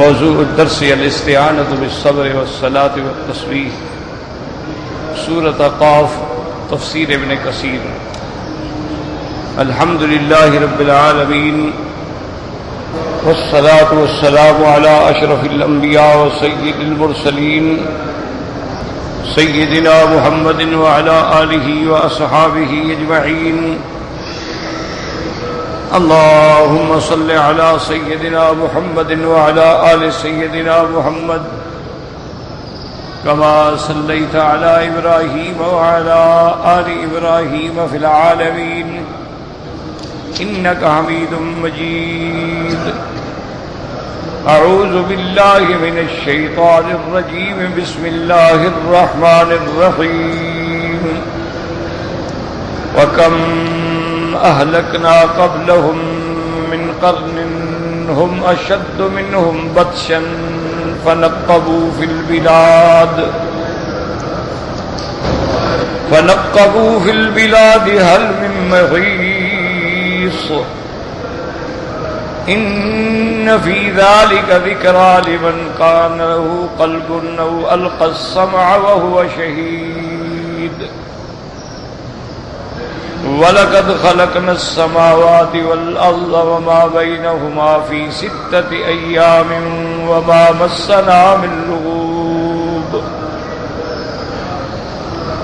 موضوع الدرس الاستعانة بالصبر والصلاة والتسبيح، سورۃ قاف، تفسیر ابن کثیر۔ الحمد للہ رب العالمین، والصلاة والسلام على اشرف الانبیاء وسید المرسلین سیدنا محمد وعلى آلہ واصحابہ اجمعین۔ اللهم صل على سيدنا محمد وعلى آل سيدنا محمد كما صليت على إبراهيم وعلى آل إبراهيم في العالمين إنك حميد مجيد۔ أعوذ بالله من الشيطان الرجيم، بسم الله الرحمن الرحيم۔ وكم أهلكنا قبلهم من قرن هم أشد منهم بطشا فنقبوا في البلاد هل من محيص إن في ذلك ذكرى لمن كان له قلب أو ألقى السمع وهو شهيد۔ وَلَقَدْ خَلَقْنَا السَّمَاوَاتِ وَالْأَرْضَ وَمَا بَيْنَهُمَا فِي 6 أَيَّامٍ وَمَا مَسَّنَا مِن لُّغُوبٍ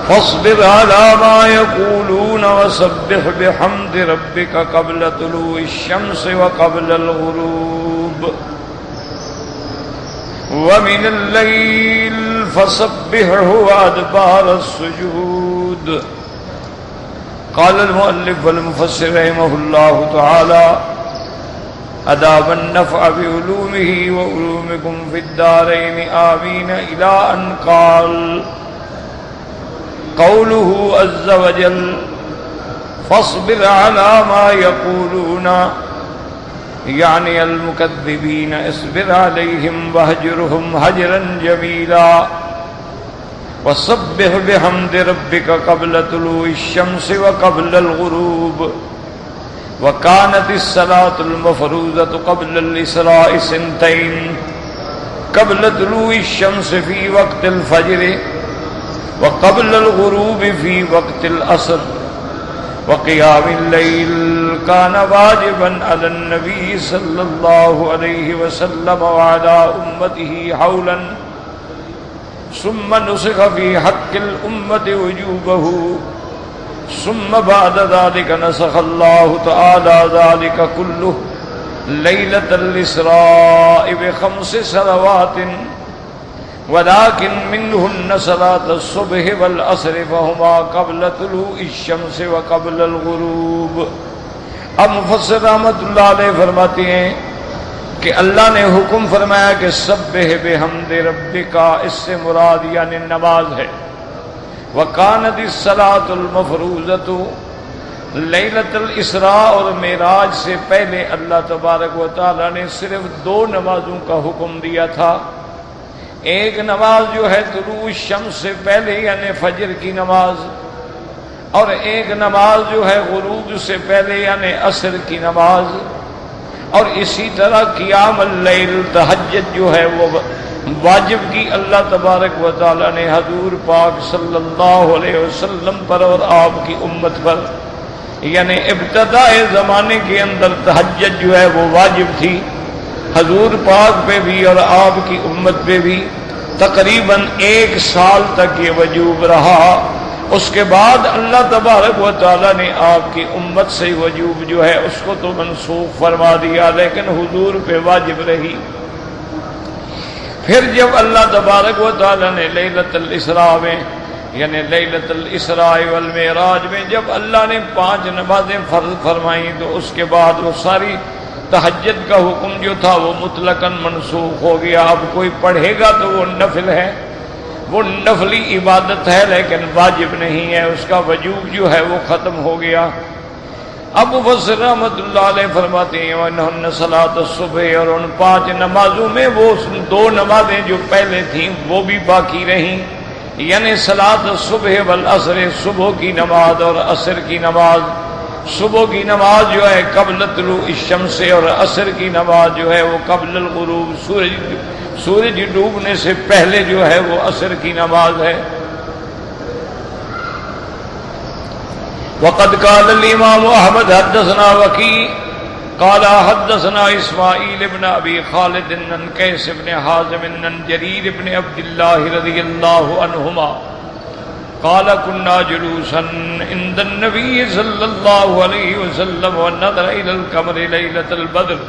فَاصْبِرْ عَلَىٰ مَا يَقُولُونَ وَسَبِّحْ بِحَمْدِ رَبِّكَ قَبْلَ طُلُوعِ الشَّمْسِ وَقَبْلَ الْغُرُوبِ وَمِنَ اللَّيْلِ فَسَبِّحْهُ وَأَدْبَارَ السُّجُودِ۔ قال المؤلف والمفسر رحمه الله تعالى: أدام النفع بعلومه وعلومكم في الدارين آمين، إلى أن قال قوله عز وجل: فاصبر على ما يقولون، يعني المكذبين، اصبر عليهم واهجرهم هجرا جميلا، وسبح بحمد ربك قبل طلوع الشمس وقبل الغروب۔ وكانت الصلاة المفروضة قبل الإسراء 2، قبل طلوع الشمس في وقت الفجر، وقبل الغروب في وقت العصر۔ وقيام الليل كان واجبا على النبي صلى الله عليه وسلم وعلى أمته حولا، ثم نسخ في حق الأمة وجوبه، ثم بعد ذلك نسخ الله تعالى ذلك كله ليلة الإسراء ب5 صلوات، ولكن منهن صلاة الصبح والعصر، فهما قبل طلوع الشمس وقبل الغروب۔ اب مفسر رحمۃ اللہ علیہ فرماتے ہیں کہ اللہ نے حکم فرمایا کہ سبح بحمد ربک، اس سے مراد یعنی نماز ہے۔ وکانت الصلاۃ المفروضۃ لیلۃ الاسراء، اور معراج سے پہلے اللہ تبارک و تعالی نے صرف 2 نمازوں کا حکم دیا تھا۔ ایک نماز جو ہے طلوع الشمس سے پہلے یعنی فجر کی نماز، اور ایک نماز جو ہے غروب سے پہلے یعنی عصر کی نماز۔ اور اسی طرح قیام اللیل، تہجد جو ہے وہ واجب کی اللہ تبارک و تعالی نے حضور پاک صلی اللہ علیہ وسلم پر اور آپ کی امت پر، یعنی ابتداء زمانے کے اندر تہجد جو ہے وہ واجب تھی، حضور پاک پہ بھی اور آپ کی امت پہ بھی تقریباً 1 سال تک یہ وجوب رہا۔ اس کے بعد اللہ تبارک و تعالی نے آپ کی امت سے وجوب جو ہے اس کو تو منسوخ فرما دیا، لیکن حضور پہ واجب رہی۔ پھر جب اللہ تبارک و تعالی نے لیلۃ الاسراء میں یعنی لیلۃ الاسراء والمعراج میں جب اللہ نے 5 نمازیں فرض فرمائیں، تو اس کے بعد وہ ساری تہجد کا حکم جو تھا وہ مطلقاً منسوخ ہو گیا۔ اب کوئی پڑھے گا تو وہ نفل ہے، وہ نفلی عبادت ہے، لیکن واجب نہیں ہے، اس کا وجوب جو ہے وہ ختم ہو گیا۔ اب مفسر رحمۃ اللہ علیہ فرماتے ہیں وَإِنَّهُنَّ صَلَاةُ الصُّبْحِ، اور ان 5 نمازوں میں وہ 2 نمازیں جو پہلے تھیں وہ بھی باقی رہیں، یعنی صلاۃ الصبح والعصر، صبح کی نماز اور عصر کی نماز، صبح کی نماز جو ہے قبل طلوع الشمس سے، اور عصر کی نماز جو ہے وہ قبل الغروب، سورج ڈوبنے سے پہلے جو ہے وہ عصر کی نماز ہے۔ وقد قال الامام احمد حدثنا وكيع قال حدثنا اسماعيل بن ابي خالد عن قيس بن حازم عن جرير بن عبد الله رضي الله عنهما قال كنا جلوسا عند النبي صلى الله عليه وسلم ونظر الى القمر ليلة البدر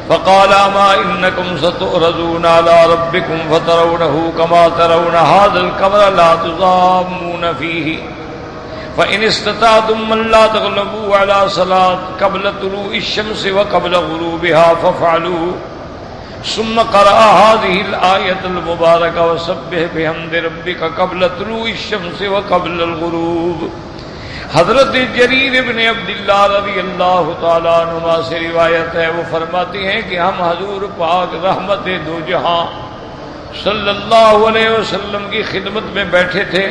فقال ما انكم ستعرضون على ربكم فترونه كما ترون هذا القمر لا تضامون فيه فإن استطعتم من لا تغلبوا على صلاة قبل طلوع الشمس وقبل غروبها فافعلوا ثم قرأ هذه الآية المباركة وسبح بحمد ربك قبل طلوع الشمس وقبل الغروب۔ حضرت جریر بن عبداللہ رضی اللہ تعالیٰ عنہما سے روایت ہے، وہ فرماتے ہیں کہ ہم حضور پاک رحمت دو جہاں صلی اللہ علیہ وسلم کی خدمت میں بیٹھے تھے۔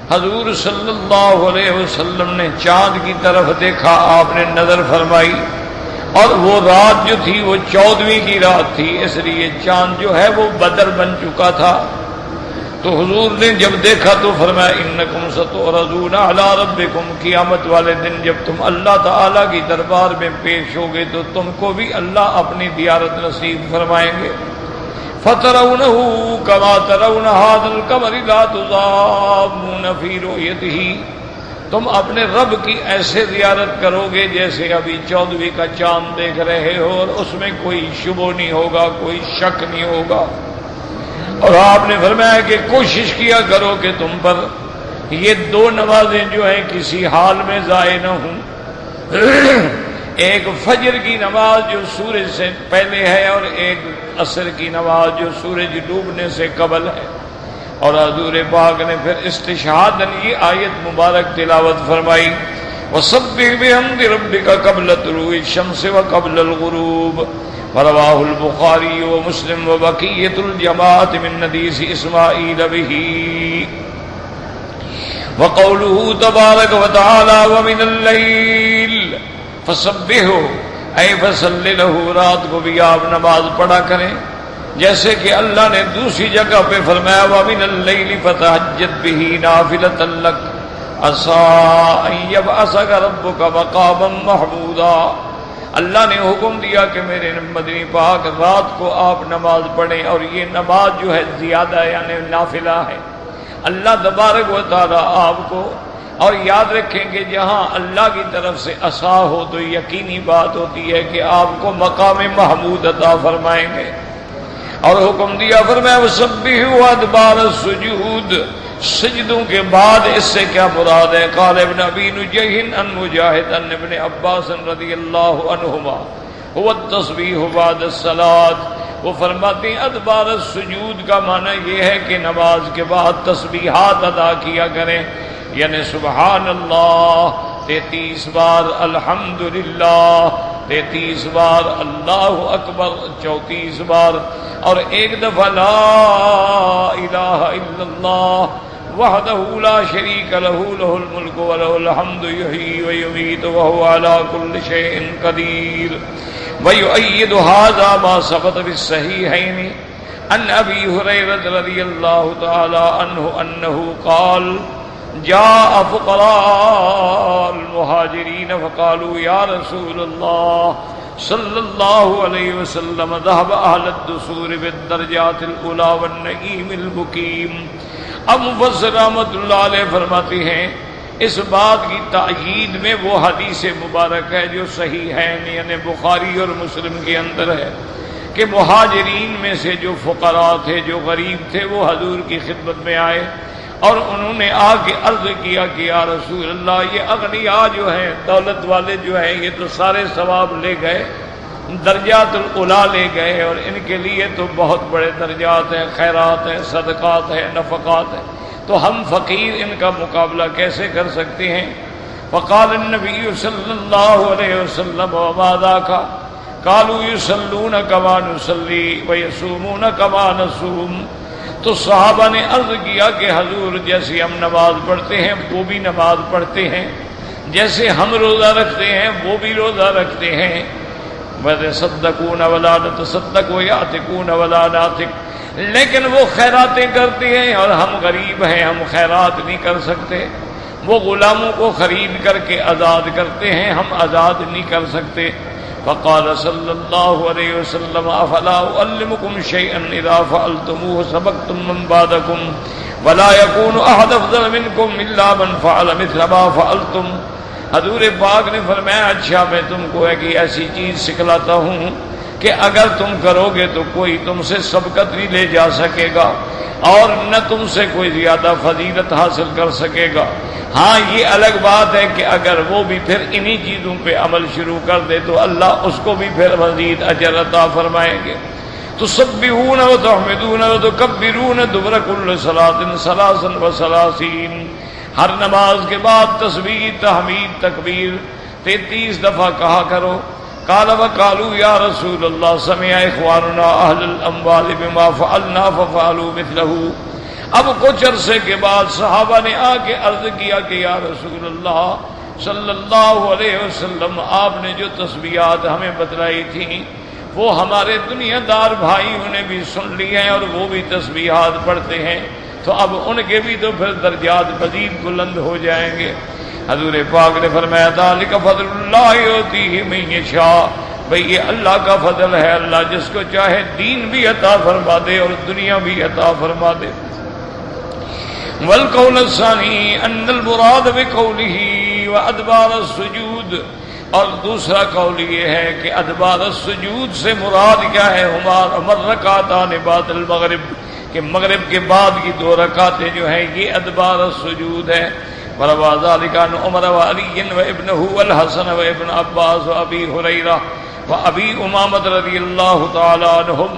حضور صلی اللہ علیہ وسلم نے چاند کی طرف دیکھا، آپ نے نظر فرمائی، اور وہ رات جو تھی وہ 14ویں کی رات تھی، اس لیے چاند جو ہے وہ بدر بن چکا تھا۔ تو حضور نے جب دیکھا تو فرمایا انکم ستعرضون علی ربکم، قیامت والے دن جب تم اللہ تعالیٰ کی دربار میں پیش ہوگے تو تم کو بھی اللہ اپنی زیارت نصیب فرمائیں گے۔ فَتَرَوْنَهُ كَمَا تَرَوْنَ هَذَا الْقَمَرِ لَا تُضَامُّونَ فِي رُؤْيَتِهِ، تم اپنے رب کی ایسے زیارت کرو گے جیسے ابھی 14ویں کا چاند دیکھ رہے ہو، اور اس میں کوئی شبہ نہیں ہوگا، کوئی شک نہیں ہوگا۔ اور آپ نے فرمایا کہ کوشش کیا کرو کہ تم پر یہ دو نمازیں جو ہیں کسی حال میں ضائع نہ ہوں، ایک فجر کی نماز جو سورج سے پہلے ہے، اور ایک عصر کی نماز جو سورج ڈوبنے سے قبل ہے۔ اور حضور پاک نے پھر استشہاداً یہ آیت مبارک تلاوت فرمائی، وَسَبِّحْ بِحَمْدِ رَبِّكَ قَبْلَ طُلُوعِ الشَّمْسِ وَقَبْلَ الْغُرُوبِ، ورواه البخاری ومسلم وبقیۃ الجماعۃ من حدیث اسماعیل بہ۔ وقوله تبارک وتعالی ومن اللیل فسبحہ، اے فصلی لہ، رات کو بھی آپ نماز پڑھا کریں، جیسے کہ اللہ نے دوسری جگہ پہ فرمایا ومن اللیل فتہجد بہ نافلۃ لک عسیٰ ان یبعثک ربک مقاما محمودا۔ اللہ نے حکم دیا کہ میرے مدنی پاک رات کو آپ نماز پڑھیں، اور یہ نماز جو ہے زیادہ یعنی نافلہ ہے۔ اللہ تبارک و تعالی آپ کو، اور یاد رکھیں کہ جہاں اللہ کی طرف سے عصا ہو تو یقینی بات ہوتی ہے کہ آپ کو مقام محمود عطا فرمائیں گے۔ اور حکم دیا فرمایا وسبحوا ادبار السجود، سجدوں کے بعد، اس سے کیا مراد ہے؟ قال ابن ابی نجیح عن مجاہد عن ابن عباس رضی اللہ عنہما هو التسبیح بعد الصلاۃ، وہ فرماتے ہیں ادبار السجود کا معنی یہ ہے کہ نماز کے بعد تسبیحات ادا کیا کریں، یعنی سبحان اللہ 33 بار، الحمدللہ 33 بار، اللہ اکبر 34 بار، اور ایک دفعہ لا الہ الا اللہ وحدہ لا شریک لہ لہ الملک ولہ الحمد یحیی ویمیت وہو علی کل شیء قدیر۔ ویؤید ھذا ما ثبت فی الصحیحین عن ابی ہریرہ رضی اللہ تعالی عنہ انہ قال جاء فقراء المہاجرین فقالوا یا رسول اللہ صلی اللہ علیہ وسلم ذهب اہل الدثور بالدرجات الاولی والنعیم المقیم۔ اب مفسر رحمۃ اللہ علیہ فرماتے ہیں اس بات کی تأیید میں وہ حدیث مبارک ہے جو صحیح ہے، یعنی بخاری اور مسلم کے اندر ہے، کہ مہاجرین میں سے جو فقراء تھے، جو غریب تھے، وہ حضور کی خدمت میں آئے، اور انہوں نے آ کے عرض کیا کہ یا رسول اللہ، یہ اغنیاء جو ہیں، دولت والے جو ہیں، یہ تو سارے ثواب لے گئے، درجات الاولی لے گئے، اور ان کے لیے تو بہت بڑے درجات ہیں، خیرات ہیں، صدقات ہیں، نفقات ہیں، تو ہم فقیر ان کا مقابلہ کیسے کر سکتے ہیں؟ فقال النبی صلی اللہ علیہ وسلم وما ذاک قالوا یصلون کما نصلی ویصومون کما نصوم۔ تو صحابہ نے عرض کیا کہ حضور جیسی ہم نماز پڑھتے ہیں وہ بھی نماز پڑھتے ہیں، جیسے ہم روزہ رکھتے ہیں وہ بھی روزہ رکھتے ہیں. وَيَتَصَدَّقُونَ وَلَا نَتَصَدَّقُ وَيَعْتِقُونَ وَلَا نَعْتِقُ. لیکن وہ خیراتیں کرتے ہیں اور ہم غریب ہیں، ہم خیرات نہیں کر سکتے. وہ غلاموں کو خرید کر کے آزاد کرتے ہیں، ہم آزاد نہیں کر سکتے. فقال صلی اللہ علیہ وسلم افلا اعلمکم شیئا اذا فعلتموه سبقتم من بعدکم ولا يكون احد افضل منکم الا من فعل مثل ما فعلتم. حضور پاک نے فرمایا اچھا میں تم کو ایک ایسی چیز سکھلاتا ہوں کہ اگر تم کرو گے تو کوئی تم سے سبقت نہیں لے جا سکے گا اور نہ تم سے کوئی زیادہ فضیلت حاصل کر سکے گا. ہاں یہ الگ بات ہے کہ اگر وہ بھی پھر انہی چیزوں پہ عمل شروع کر دے تو اللہ اس کو بھی پھر مزید اجر عطا فرمائیں گے. تسبحون وتحمدون وتکبرون دبر کل صلاۃ ثلاثا وثلاثین. ہر نماز کے بعد تسبیح تحمید تکبیر 33 دفعہ کہا کرو. قال وقالوا یا رسول اللہ سمع اخواننا اہل الاموال بما فعلنا ففعلوا مثله. اب کچھ عرصے کے بعد صحابہ نے آ کے عرض کیا کہ یا رسول اللہ صلی اللہ علیہ وسلم آپ نے جو تسبیحات ہمیں بتلائی تھیں وہ ہمارے دنیا دار بھائیوں نے بھی سن لی ہیں اور وہ بھی تسبیحات پڑھتے ہیں، تو اب ان کے بھی تو پھر درجات مزید بلند ہو جائیں گے. حضور پاک نے فرمایا ذالک فضل اللہ یؤتیہ من یشاء. بھئی یہ اللہ کا فضل ہے، اللہ جس کو چاہے دین بھی عطا فرما دے اور دنیا بھی عطا فرما دے. والقول الثانی ان المراد بقولہ وادبار السجود. اور دوسرا قول یہ ہے کہ ادبار السجود سے مراد کیا ہے؟ ہمارا رکعتان بعد المغرب، کہ مغرب کے بعد کی 2 رکعتیں جو ہیں یہ ادبار السجود ہے. وروى ذلك عن عمر وعلي وابنه والحسن وابن عباس وابي هريره وابي امامه رضي الله تعالى عنهم.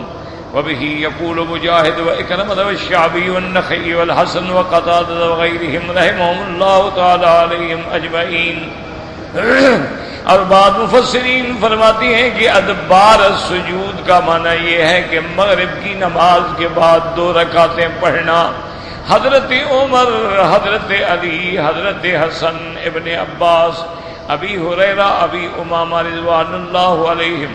وبه يقول مجاهد وإكرمة والشعبي والنخعي والحسن وقتادة وغيرهم رحمهم الله تعالى عليهم أجمعين. اور بعض مفسرین فرماتی ہیں کہ ادبار السجود کا معنی یہ ہے کہ مغرب کی نماز کے بعد 2 رکعتیں پڑھنا. حضرت عمر، حضرت علی، حضرت حسن ابن عباس، ابی ہریرہ، ابی امامہ رضوان اللہ علیہم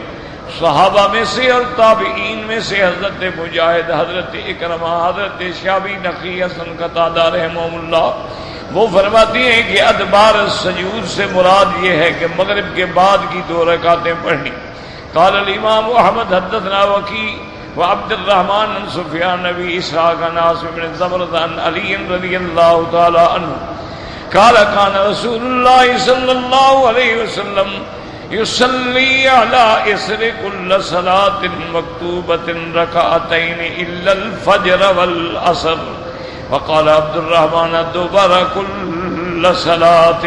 صحابہ میں سے اور تابعین میں سے حضرت مجاہد، حضرت اکرمہ، حضرت شعبی، نخعی، حسن قتادہ رحمہم اللہ وہ فرماتی ہیں کہ ادبار السجود سے مراد یہ ہے کہ مغرب کے بعد کی 2 رکعتیں پڑھنی. قال الامام احمد حدثنا وکی وعبد الرحمن بن سفیان نبی اسحاق عن عاصم بن زبرۃ عن علی رضی اللہ تعالی عنہ قال كان رسول اللہ صلی اللہ علیہ وسلم يصلي على إثر كل صلاة مكتوبة ركعتين إلا الفجر والعصر. وقال عبد الرحمن دبر كل صلاة.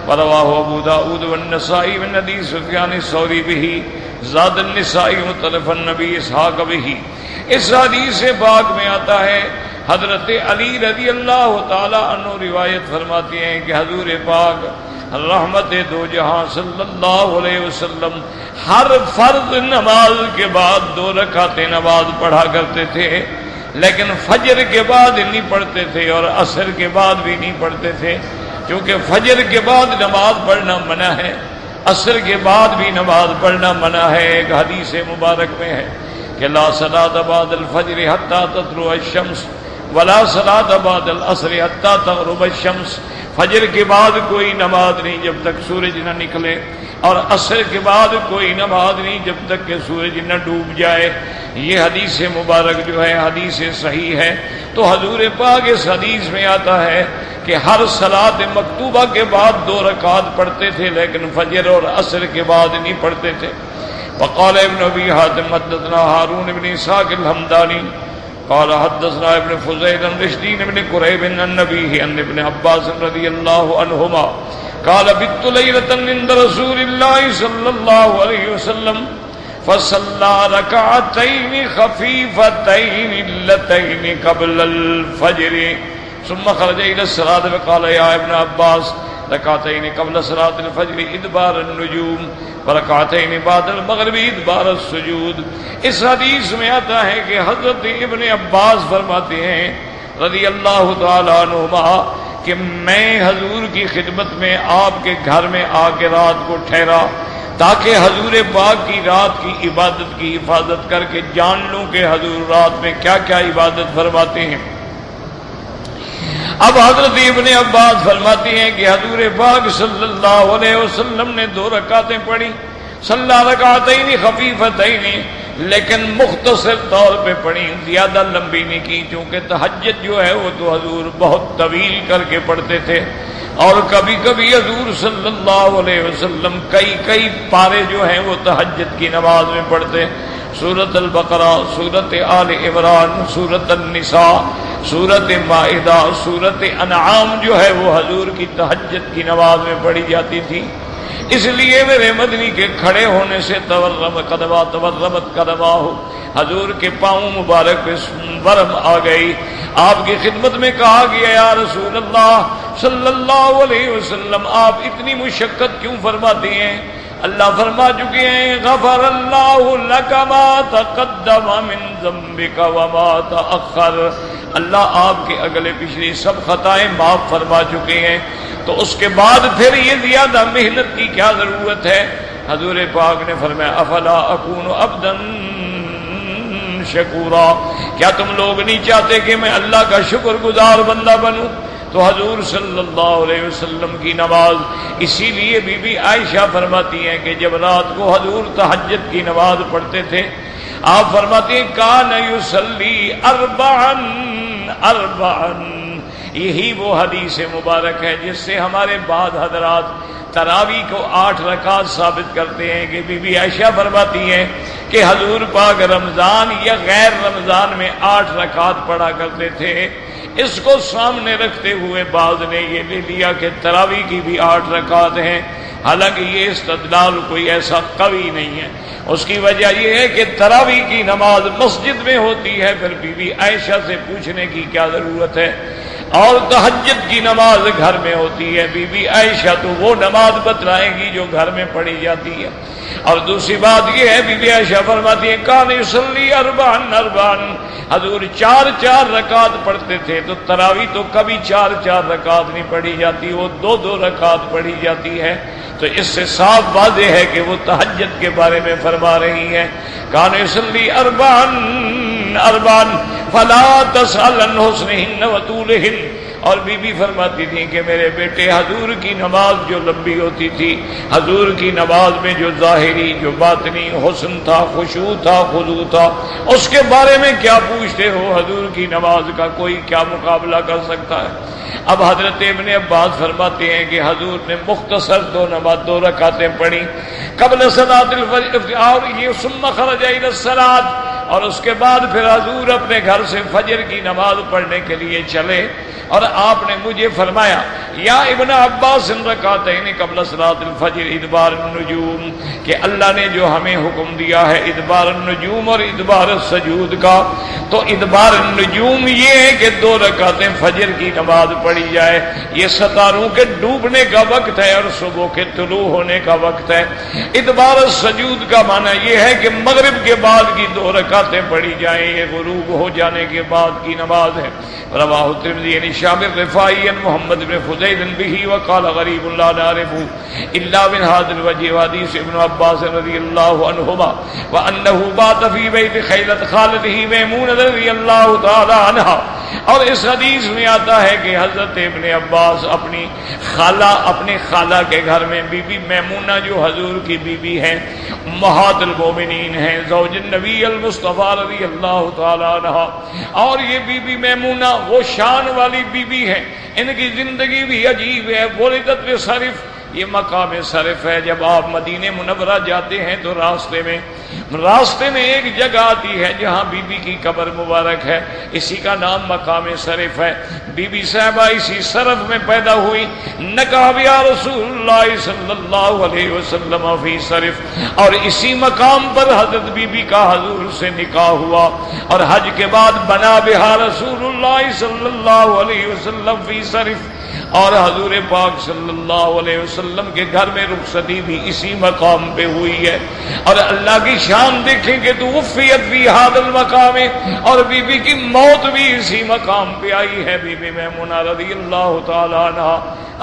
ورواه أبو داود والنسائي من حديث سفيان الثوري به زاد النسائي مختلف النبي اسحاق به. اس حدیث پاک میں آتا ہے حضرت علی رضی اللہ تعالی عنہ روایت فرماتے ہیں کہ حضور پاک رحمت 2 جہاں صلی اللہ علیہ وسلم ہر فرض نماز کے بعد 2 رکعتیں نماز پڑھا کرتے تھے، لیکن فجر کے بعد نہیں پڑھتے تھے اور عصر کے بعد بھی نہیں پڑھتے تھے، کیونکہ فجر کے بعد نماز پڑھنا منع ہے، عصر کے بعد بھی نماز پڑھنا منع ہے. ایک حدیث مبارک میں ہے کہ لا صلاۃ بعد الفجر حتی تطلع الشمس ولا صلاۃ بعد العصر حتی تغرب الشمس. فجر کے بعد کوئی نماز نہیں جب تک سورج نہ نکلے، اور عصر کے بعد کوئی نماز نہیں جب تک کہ سورج نہ ڈوب جائے. یہ حدیث مبارک جو ہے حدیث صحیح ہے. تو حضور پاک اس حدیث میں آتا ہے کہ ہر صلاۃ مکتوبہ کے بعد 2 رکعت پڑھتے تھے، لیکن فجر اور عصر کے بعد نہیں پڑھتے تھے. وقال ابن ابی حاتم حدثنا ہارون بن اسحاق الحمدانی قال حدثنا ابن فضیل عن رشدین بن قریب عن نبیہ عن ابن عباس رضی اللہ عنہما قال بت لیلۃ عند رسول اللہ صلی اللہ علیہ وسلم فصلى ركعتين خفيفتين اللتين قبل الفجر ثم خرج الى الصلاة فقال يا ابن عباس ركعتين قبل صلاة الفجر ادبار النجوم ورکعتین بعد المغرب ادبار السجود. اس حدیث میں آتا ہے کہ حضرت ابن عباس فرماتے ہیں رضی اللہ تعالی عنہما کہ میں حضور کی خدمت میں آپ کے گھر میں آ کے رات کو ٹھہرا تاکہ حضور پاک کی رات کی عبادت کی حفاظت کر کے جان لوں کہ حضور رات میں کیا کیا عبادت فرماتے ہیں۔ اب حضرت ابن عباس فرماتے ہیں کہ حضور پاک صلی اللہ علیہ وسلم نے 2 رکعتیں پڑھی، صلی رکعتین خفیفتین، لیکن مختصر طور پہ پڑھی، زیادہ لمبی نہیں کی، کیونکہ تہجد جو ہے وہ تو حضور بہت طویل کر کے پڑھتے تھے، اور کبھی کبھی حضور صلی اللہ علیہ وسلم کئی پارے جو ہیں وہ تہجد کی نماز میں پڑھتے، سورۃ البقرہ، سورۃ آل عمران، سورۃ النساء، سورۃ مائدہ، سورۃ انعام جو ہے وہ حضور کی تہجد کی نماز میں پڑھی جاتی تھی۔ اس لیے میرے مدنی کے کھڑے ہونے سے تورمت قدماہ، حضور کے پاؤں مبارک پہ ورم آ گئی۔ آپ کی خدمت میں کہا گیا یا رسول اللہ صلی اللہ علیہ وسلم آپ اتنی مشقت کیوں فرماتے ہیں؟ اللہ فرما چکے ہیں غفر اللہ لک ما تقدم من ذنبک وما تأخر، اللہ آپ کے اگلے پچھلی سب خطائیں معاف فرما چکے ہیں، تو اس کے بعد پھر یہ زیادہ محنت کی کیا ضرورت ہے؟ حضور پاک نے فرمایا افلا اکون عبدا شکورا، کیا تم لوگ نہیں چاہتے کہ میں اللہ کا شکر گزار بندہ بنوں؟ تو حضور صلی اللہ علیہ وسلم کی نماز، اسی لیے بی بی عائشہ فرماتی ہیں کہ جب رات کو حضور تہجد کی نماز پڑھتے تھے، آپ فرماتی ہیں کان یصلی اربعا، یہی وہ حدیث مبارک ہے جس سے ہمارے بعد حضرات تراویح کو 8 رکعت ثابت کرتے ہیں کہ بی بی عائشہ فرماتی ہیں کہ حضور پاک رمضان یا غیر رمضان میں 8 رکعت پڑھا کرتے تھے۔ اس کو سامنے رکھتے ہوئے بعض نے یہ لے لیا کہ تراویح کی بھی 8 رکعت ہیں، حالانکہ یہ استدلال کوئی ایسا قوی نہیں ہے۔ اس کی وجہ یہ ہے کہ تراویح کی نماز مسجد میں ہوتی ہے، پھر بی بی عائشہ سے پوچھنے کی کیا ضرورت ہے، اور تہجد کی نماز گھر میں ہوتی ہے، بی بی عائشہ تو وہ نماز بتلائیں گی جو گھر میں پڑھی جاتی ہے۔ اور دوسری بات یہ ہے بی بی عائشہ فرماتی ہے کان یصلی اربعا، حضور 4 رکعت پڑھتے تھے، تو تراویح تو کبھی 4 رکعت نہیں پڑھی جاتی، وہ 2 رکعت پڑھی جاتی ہے۔ تو اس سے صاف واضح ہے کہ وہ تہجد کے بارے میں فرما رہی ہیں کان یصلی اربعا فلا تسأل عن حسنہن وطولہن، اور بی بی فرماتی تھی کہ میرے بیٹے حضور کی نماز جو لمبی ہوتی تھی، حضور کی نماز میں جو ظاہری جو باطنی حسن تھا، خشوع تھا، خضوع تھا، اس کے بارے میں کیا پوچھتے ہو؟ حضور کی نماز کا کوئی کیا مقابلہ کر سکتا ہے؟ اب حضرت ابن عباس فرماتے ہیں کہ حضور نے مختصر 2 رکعتیں پڑھی قبل صلاۃ الفجر، اور یہ ثم خرج الی الصلاۃ، اور اس کے بعد پھر حضور اپنے گھر سے فجر کی نماز پڑھنے کے لیے چلے، اور آپ نے مجھے فرمایا یا ابن عباس رکعتین قبل صلاۃ الفجر ادبار النجوم، کہ اللہ نے جو ہمیں حکم دیا ہے ادبار النجوم اور ادبار السجود کا، تو ادبار النجوم یہ ہے کہ 2 رکعتیں فجر کی نماز پڑھی جائے، یہ ستاروں کے ڈوبنے کا وقت ہے اور صبح کے طلوع ہونے کا وقت ہے۔ ادبار السجود کا معنی یہ ہے کہ مغرب کے بعد کی 2 رکعتیں پڑھی جائیں، یہ غروب ہو جانے کے بعد کی نماز ہے۔ رواہ الترمذی عن شام الرفاعی محمد بن فضیل به وقال غریب لا نعرف الا من هذا الوجه، حدیث ابن عباس رضی اللہ عنہما وانه بات في بيت خیلۃ خالته میمونہ رضی اللہ تعالی عنہا، اور اس حدیث میں آتا ہے کہ حضرت ابن عباس اپنی خالہ کے گھر میں بی بی میمونہ جو حضور کی بی بی ہیں، امہات المومنین ہیں، زوج النبی المصطفیٰ رضی اللہ تعالی عنہا، اور یہ بی بی میمونہ وہ شان والی بی بی ہے، ان کی زندگی بھی عجیب ہے۔ ولدت بصرف، یہ مقام صرف ہے۔ جب آپ مدینہ منورہ جاتے ہیں تو راستے میں ایک جگہ آتی ہے جہاں بی بی کی قبر مبارک ہے، اسی کا نام مقام صرف ہے۔ بی بی صاحبہ اسی صرف میں پیدا ہوئی، نکاح بیا رسول اللہ صلی اللہ علیہ وسلم فی صرف، اور اسی مقام پر حضرت بی بی کا حضور سے نکاح ہوا، اور حج کے بعد بنا بہا رسول اللہ صلی اللہ علیہ وسلم فی صرف، اور حضور پاک صلی اللہ علیہ وسلم کے گھر میں رخصتی بھی اسی مقام پہ ہوئی ہے۔ اور اللہ کی شان انسان دیکھیں کہ تو وفیت بھی هذا المقام، اور بی بی کی موت بھی اسی مقام پہ آئی ہے، بی بی میمونہ رضی اللہ تعالی عنہ۔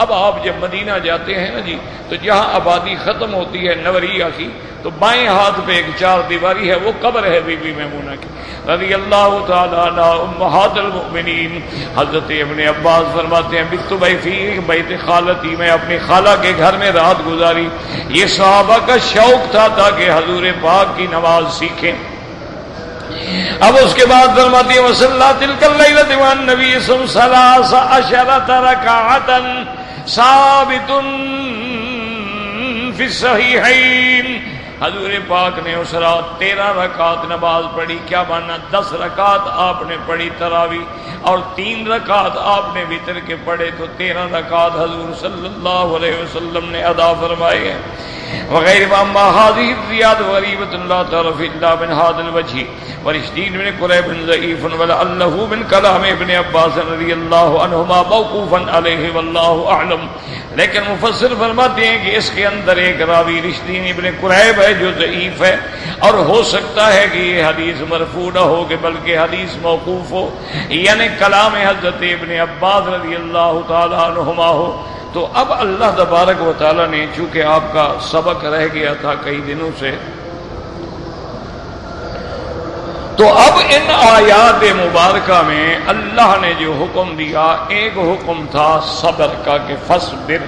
اب آپ جب مدینہ جاتے ہیں نا جی، تو جہاں آبادی ختم ہوتی ہے نوریہ کی، تو بائیں ہاتھ پہ ایک چار دیواری ہے، وہ قبر ہے بی بی میمونہ کی رضی اللہ تعالی عنہ امہات المؤمنین۔ حضرت ابن عباس فرماتے ہیں بت فی بیت خالتی، میں اپنی خالہ کے گھر میں رات گزاری۔ یہ صحابہ کا شوق تھا تاکہ حضور پاک کی نماز سیکھیں۔ اب اس کے بعد فرماتی ہے وصلی تلک اللیلۃ والنبی صلی اللہ علیہ وسلم رکعۃ ثابت فی الصحیحین، حضور پاک نے اس رات 13 رکعت نماز پڑھی۔ کیا مانا؟ 10 رکعت آپ نے پڑھی تراویح اور 3 رکعت آپ نے وتر کے پڑھے، تو 13 رکعت حضور صلی اللہ علیہ وسلم نے ادا فرمائے ہیں۔ وغیر اما هذه الزیاد غریبۃ لا تعرف الا من هذا الوجه ورشدین بن قریب ضعیف ولعله من کلام ابن عباس رضی اللہ عنہما موقوفا علیہ واللہ اعلم۔ لیکن مفسر فرماتے ہیں کہ اس کے اندر ایک راوی رشدین ابن قریب ہے جو ضعیف ہے، اور ہو سکتا ہے کہ یہ حدیث مرفوع نہ ہو کہ بلکہ حدیث موقوف ہو، یعنی کلام حضرت ابن عباس رضی اللہ تعالی عنہما ہو۔ تو اب اللہ تبارک و تعالی نے، چونکہ آپ کا سبق رہ گیا تھا کئی دنوں سے، تو اب ان آیات مبارکہ میں اللہ نے جو حکم دیا، ایک حکم تھا صبر کا کہ فصبر،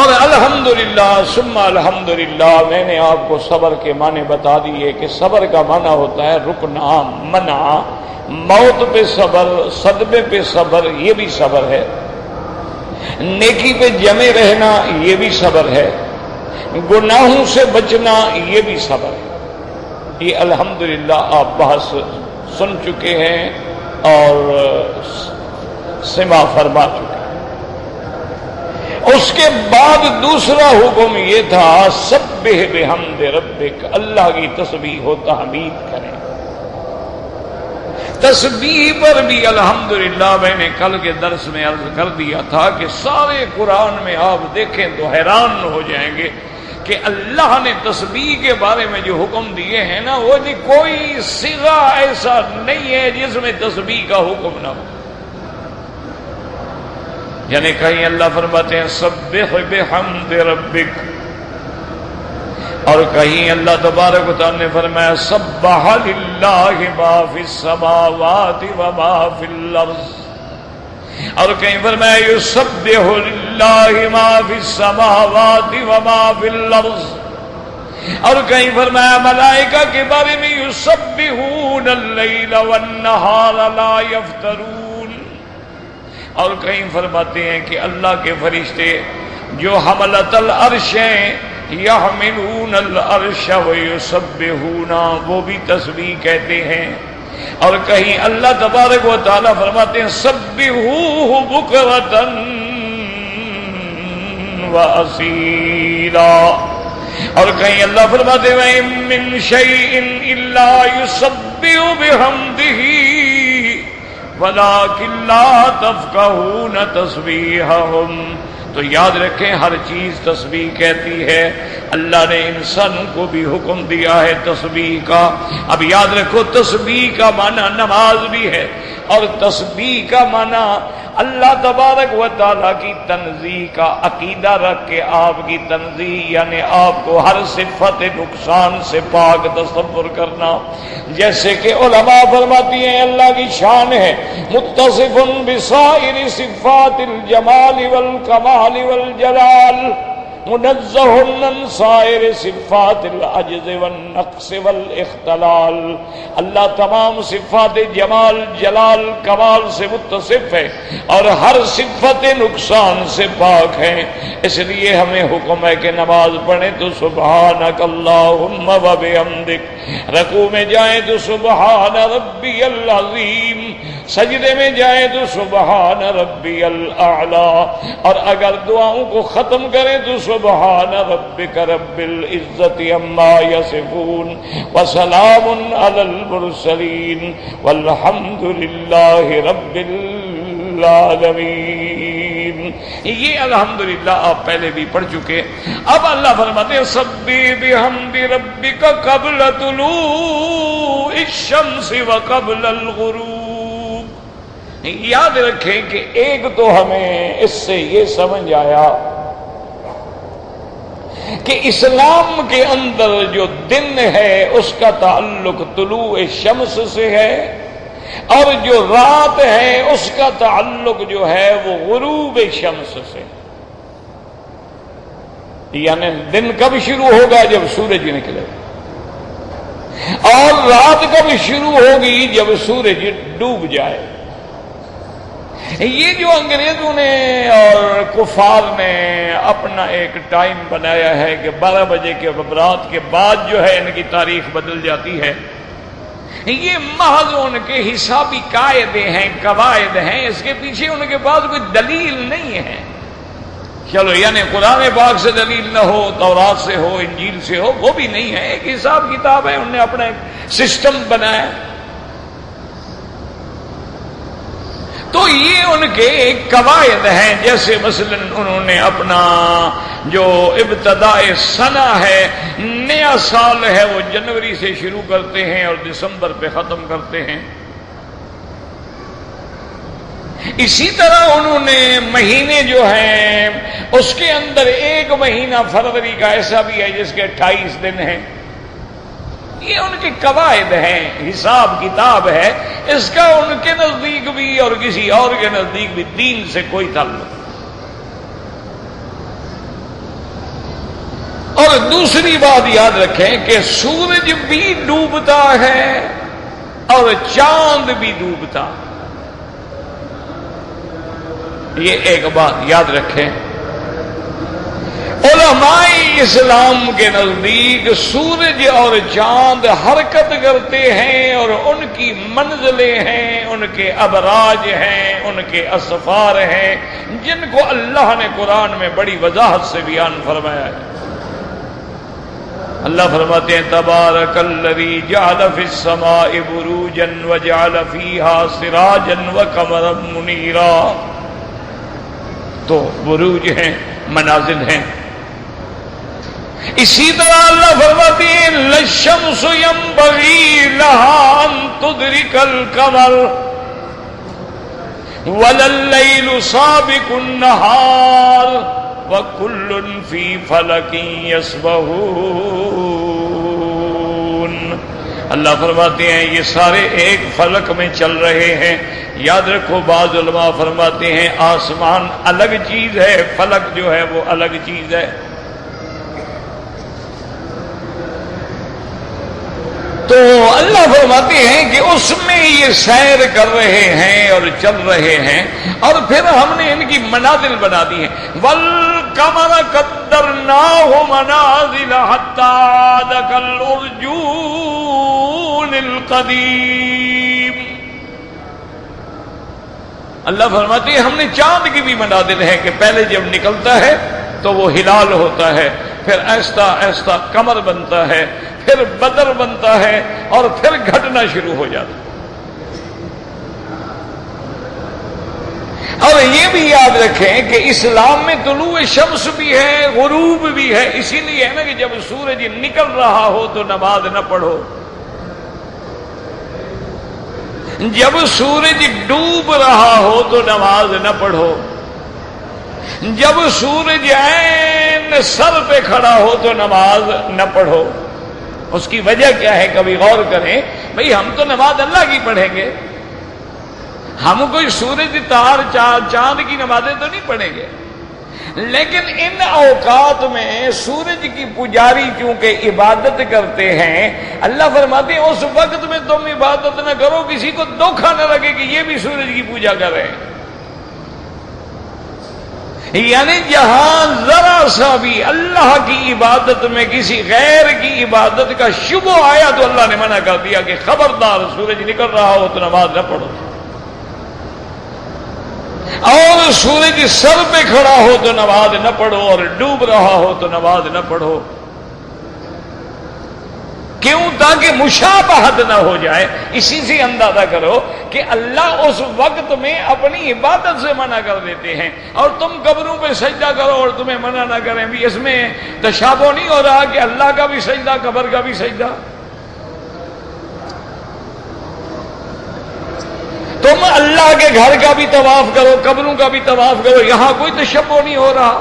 اور الحمدللہ ثم الحمدللہ میں نے آپ کو صبر کے معنی بتا دیے کہ صبر کا معنی ہوتا ہے رکنا، منع، موت پہ صبر، صدمے پہ صبر، یہ بھی صبر ہے، نیکی پہ جمے رہنا یہ بھی صبر ہے، گناہوں سے بچنا یہ بھی صبر ہے۔ یہ الحمدللہ آپ بحث سن چکے ہیں اور سماع فرما چکے ہیں۔ اس کے بعد دوسرا حکم یہ تھا سبح بحمد ربک، اللہ کی تسبیح و تحمید کریں۔ تسبیح پر بھی الحمدللہ میں نے کل کے درس میں عرض کر دیا تھا کہ سارے قرآن میں آپ دیکھیں تو حیران ہو جائیں گے کہ اللہ نے تسبیح کے بارے میں جو حکم دیے ہیں نا، وہ کوئی صیغہ ایسا نہیں ہے جس میں تسبیح کا حکم نہ ہو۔ یعنی کہیں اللہ فرماتے ہیں سبح بحمد ربک، اور کہیں اللہ تبارک و تعالی نے فرمایا سبح للہ ما فی السماوات و ما فی الارض، اور کہیں فرمایا یسبح للہ ما فی السماوات و ما فی الارض، اور کہیں فرمایا ملائکہ کے بارے میں یسبحون اللیل والنہار لا یفترون، اور کہیں فرماتے ہیں کہ اللہ کے فرشتے جو حملۃ العرش ہیں یحملون العرش ویسبحون، وہ بھی تسبیح کہتے ہیں، اور کہیں اللہ تبارک و تعالی فرماتے ہیں سبحوہ بکرۃ وأصیلا، اور کہیں اللہ فرماتے ہیں وَإِن مِّن شَيْءٍ إِلَّا يُسَبِّحُ بِحَمْدِهِ وَلَٰكِن لَّا تَفْقَهُونَ تَسْبِيحَهُمْ۔ تو یاد رکھیں ہر چیز تسبیح کہتی ہے، اللہ نے انسانوں کو بھی حکم دیا ہے تسبیح کا۔ اب یاد رکھو تسبیح کا معنی نماز بھی ہے، اور تسبیح کا معنی اللہ تبارک و تعالیٰ کی تنزیہ کا عقیدہ رکھ کے آپ کی تنزیہ، یعنی آپ کو ہر صفت نقصان سے پاک تصور کرنا۔ جیسے کہ علماء فرماتی ہیں اللہ کی شان ہے متصف بسائر صفات الجمال والکمال والجلال، منزہ عن سائر صفات العجز والنقص والاختلال۔ اللہ تمام صفات جمال، جلال، کمال سے متصف ہے اور ہر صفت نقصان سے پاک ہے۔ اس لیے ہمیں حکم ہے کہ نماز پڑھیں تو سبحانک اللہم و بحمدک، رکوع میں جائیں تو سبحان ربی العظیم، سجدے میں جائیں تو سبحان ربی الاعلی، اور اگر دعاؤں کو ختم کریں تو سبحان ربک رب العزت عما یصفون وسلام علی المرسلین والحمد للہ رب العالمین۔ یہ الحمدللہ آپ پہلے بھی پڑھ چکے. اب اللہ فرماتے ہیں سبح بحمد ربک قبل طلوع الشمس وقبل الغروب. یاد رکھیں کہ ایک تو ہمیں اس سے یہ سمجھ آیا کہ اسلام کے اندر جو دن ہے اس کا تعلق طلوع شمس سے ہے، اور جو رات ہے اس کا تعلق جو ہے وہ غروب شمس سے. یعنی دن کب شروع ہوگا؟ جب سورج نکلے، اور رات کب شروع ہوگی؟ جب سورج ڈوب جائے. یہ جو انگریزوں نے اور کفار نے اپنا ایک ٹائم بنایا ہے کہ 12 بجے کے رات کے بعد جو ہے ان کی تاریخ بدل جاتی ہے، یہ محض ان کے حسابی قاعدے ہیں، قواعد ہیں. اس کے پیچھے ان کے پاس کوئی دلیل نہیں ہے. چلو یعنی قرآن پاک سے دلیل نہ ہو، تورات سے ہو، انجیل سے ہو، وہ بھی نہیں ہے، ایک حساب کتاب ہے. انہوں نے اپنا ایک سسٹم بنایا. تو یہ ان کے ایک قواعد ہیں. جیسے مثلا انہوں نے اپنا جو ابتداء سنہ ہے، نیا سال ہے، وہ جنوری سے شروع کرتے ہیں اور دسمبر پہ ختم کرتے ہیں. اسی طرح انہوں نے مہینے جو ہیں اس کے اندر ایک مہینہ فروری کا ایسا بھی ہے جس کے 28 دن ہیں. یہ ان کے قواعد ہیں، حساب کتاب ہے. اس کا ان کے نزدیک بھی اور کسی اور کے نزدیک بھی دین سے کوئی تعلق. اور دوسری بات یاد رکھیں کہ سورج بھی ڈوبتا ہے اور چاند بھی ڈوبتا. یہ ایک بات یاد رکھیں. علماء اسلام کے نزدیک سورج اور چاند حرکت کرتے ہیں اور ان کی منزلیں ہیں، ان کے ابراج ہیں، ان کے اسفار ہیں، جن کو اللہ نے قرآن میں بڑی وضاحت سے بیان فرمایا ہے. اللہ فرماتے ہیں تبارک الذی جعل فی السماء بروجا وجعل فیہا سراجا وقمرا منیرا. تو بروج ہیں، منازل ہیں. اسی طرح اللہ فرماتے ہیں للشمس ينبغي لها ان تدرك القمر ولا الليل سابق النهار وكل في فلك يسبحون. اللہ فرماتے ہیں یہ سارے ایک فلک میں چل رہے ہیں. یاد رکھو بعض علماء فرماتے ہیں آسمان الگ چیز ہے، فلک جو ہے وہ الگ چیز ہے. تو اللہ فرماتے ہیں کہ اس میں یہ سیر کر رہے ہیں اور چل رہے ہیں، اور پھر ہم نے ان کی منازل بنا دی ہیں. وَالْقَمَرَ قَدَّرْنَاهُ مَنَازِلَ حَتَّىٰ عَادَ كَالْعُرْجُونِ الْقَدِيمِ. اللہ فرماتے ہیں ہم نے چاند کی بھی منازل ہے کہ پہلے جب نکلتا ہے تو وہ ہلال ہوتا ہے، پھر آہستہ آہستہ قمر بنتا ہے، پھر بدر بنتا ہے، اور پھر گھٹنا شروع ہو جاتا ہے. اور یہ بھی یاد رکھیں کہ اسلام میں طلوع شمس بھی ہے، غروب بھی ہے. اسی لیے ہے نا کہ جب سورج نکل رہا ہو تو نماز نہ پڑھو، جب سورج ڈوب رہا ہو تو نماز نہ پڑھو، جب سورج عین سر پہ کھڑا ہو تو نماز نہ پڑھو. اس کی وجہ کیا ہے؟ کبھی غور کریں. بھئی ہم تو نماز اللہ کی پڑھیں گے، ہم کوئی سورج تار چاند کی نمازیں تو نہیں پڑھیں گے. لیکن ان اوقات میں سورج کی پجاری کیونکہ عبادت کرتے ہیں، اللہ فرماتے ہیں اس وقت میں تم عبادت نہ کرو، کسی کو دھوکہ نہ لگے کہ یہ بھی سورج کی پوجا کر رہے ہیں. یعنی جہاں ذرا سا بھی اللہ کی عبادت میں کسی غیر کی عبادت کا شبہ آیا تو اللہ نے منع کر دیا کہ خبردار سورج نکل رہا ہو تو نماز نہ پڑھو، اور سورج سر پہ کھڑا ہو تو نماز نہ پڑھو، اور ڈوب رہا ہو تو نماز نہ پڑھو. کیوں؟ تاکہ مشابہت نہ ہو جائے۔ اسی سے اندازہ کرو کہ اللہ اس وقت میں اپنی عبادت سے منع کر دیتے ہیں، اور تم قبروں پہ سجدہ کرو اور تمہیں منع نہ کریں، بھی اس میں تشابہ نہیں ہو رہا کہ اللہ کا بھی سجدہ، قبر کا بھی سجدہ؟ تم اللہ کے گھر کا بھی طواف کرو، قبروں کا بھی طواف کرو، یہاں کوئی تشبہ نہیں ہو رہا۔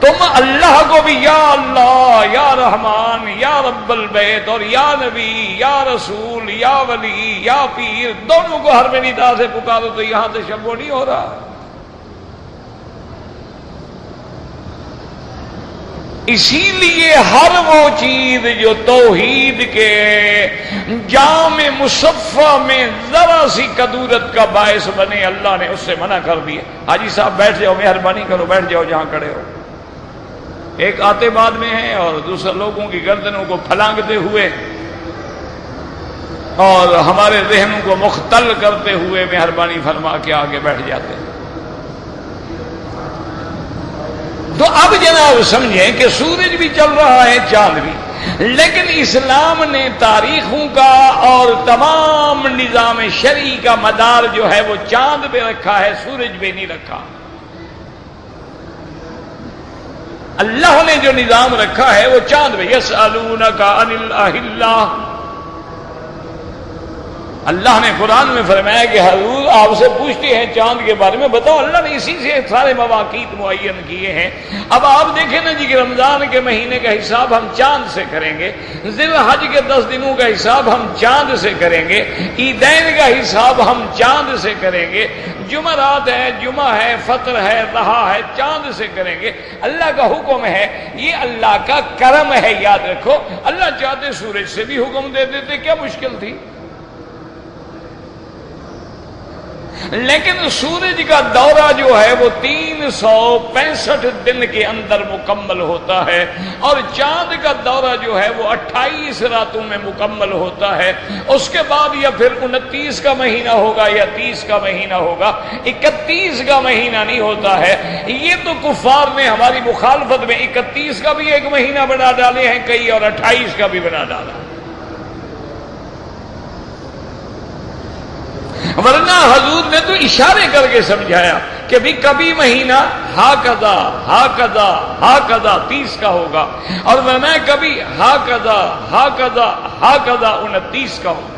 تم اللہ کو بھی یا اللہ، یا رحمان، یا رب البیت، اور یا نبی، یا رسول، یا ولی، یا پیر، دونوں کو ہر میں ندا سے پکارو، تو یہاں تشبہ نہیں ہو رہا۔ اسی لیے ہر وہ چیز جو توحید کے جام مصفہ میں ذرا سی کدورت کا باعث بنے، اللہ نے اس سے منع کر دیا۔ حاجی صاحب بیٹھ جاؤ، مہربانی کرو بیٹھ جاؤ جہاں کھڑے ہو۔ ایک آتے بعد میں ہیں اور دوسرے لوگوں کی گردنوں کو پھلانگتے ہوئے اور ہمارے ذہنوں کو مختل کرتے ہوئے مہربانی فرما کے آگے بیٹھ جاتے ہیں۔ تو اب جناب سمجھیں کہ سورج بھی چل رہا ہے، چاند بھی، لیکن اسلام نے تاریخوں کا اور تمام نظام شرعی کا مدار جو ہے وہ چاند پہ رکھا ہے، سورج پہ نہیں رکھا۔ اللہ نے جو نظام رکھا ہے وہ چاند پہ۔ یسألونک عن الأہلہ، اللہ نے قرآن میں فرمایا کہ حضور آپ سے پوچھتے ہیں چاند کے بارے میں، بتاؤ اللہ نے اسی سے سارے مواقیت معین کیے ہیں۔ اب آپ دیکھیں نا جی کہ رمضان کے مہینے کا حساب ہم چاند سے کریں گے، ذی الحج کے 10 دنوں کا حساب ہم چاند سے کریں گے، عیدین کا حساب ہم چاند سے کریں گے، جمعرات ہے، جمعہ ہے، فطر ہے، ضحیٰ ہے، چاند سے کریں گے۔ اللہ کا حکم ہے، یہ اللہ کا کرم ہے، یاد رکھو۔ اللہ چاہتے سورج سے بھی حکم دے دیتے، کیا مشکل تھی؟ لیکن سورج کا دورہ جو ہے وہ 365 دن کے اندر مکمل ہوتا ہے، اور چاند کا دورہ جو ہے وہ 28 راتوں میں مکمل ہوتا ہے۔ اس کے بعد یا پھر 29 کا مہینہ ہوگا یا 30 کا مہینہ ہوگا، 31 کا مہینہ نہیں ہوتا ہے۔ یہ تو کفار نے ہماری مخالفت میں 31 کا بھی ایک مہینہ بنا ڈالے ہیں کئی، اور 28 کا بھی بنا ڈالا، ورنہ حضور نے تو اشارے کر کے سمجھایا کہ بھی کبھی مہینہ ہاکذا ہاکذا ہاکذا 30 کا ہوگا، اور میں کبھی ہاکذا ہاکذا ہاکذا 29 کا ہوگا۔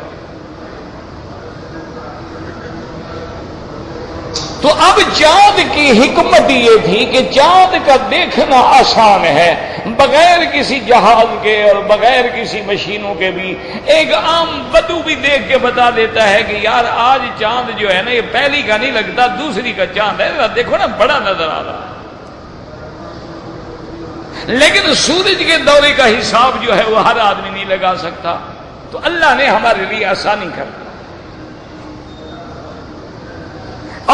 تو اب چاند کی حکمت یہ تھی کہ چاند کا دیکھنا آسان ہے، بغیر کسی جہاز کے اور بغیر کسی مشینوں کے بھی ایک عام بدو بھی دیکھ کے بتا دیتا ہے کہ یار آج چاند جو ہے نا یہ پہلی کا نہیں لگتا، دوسری کا چاند ہے، دیکھو نا بڑا نظر آ رہا ہے۔ لیکن سورج کے دورے کا حساب جو ہے وہ ہر آدمی نہیں لگا سکتا، تو اللہ نے ہمارے لیے آسانی کر دی۔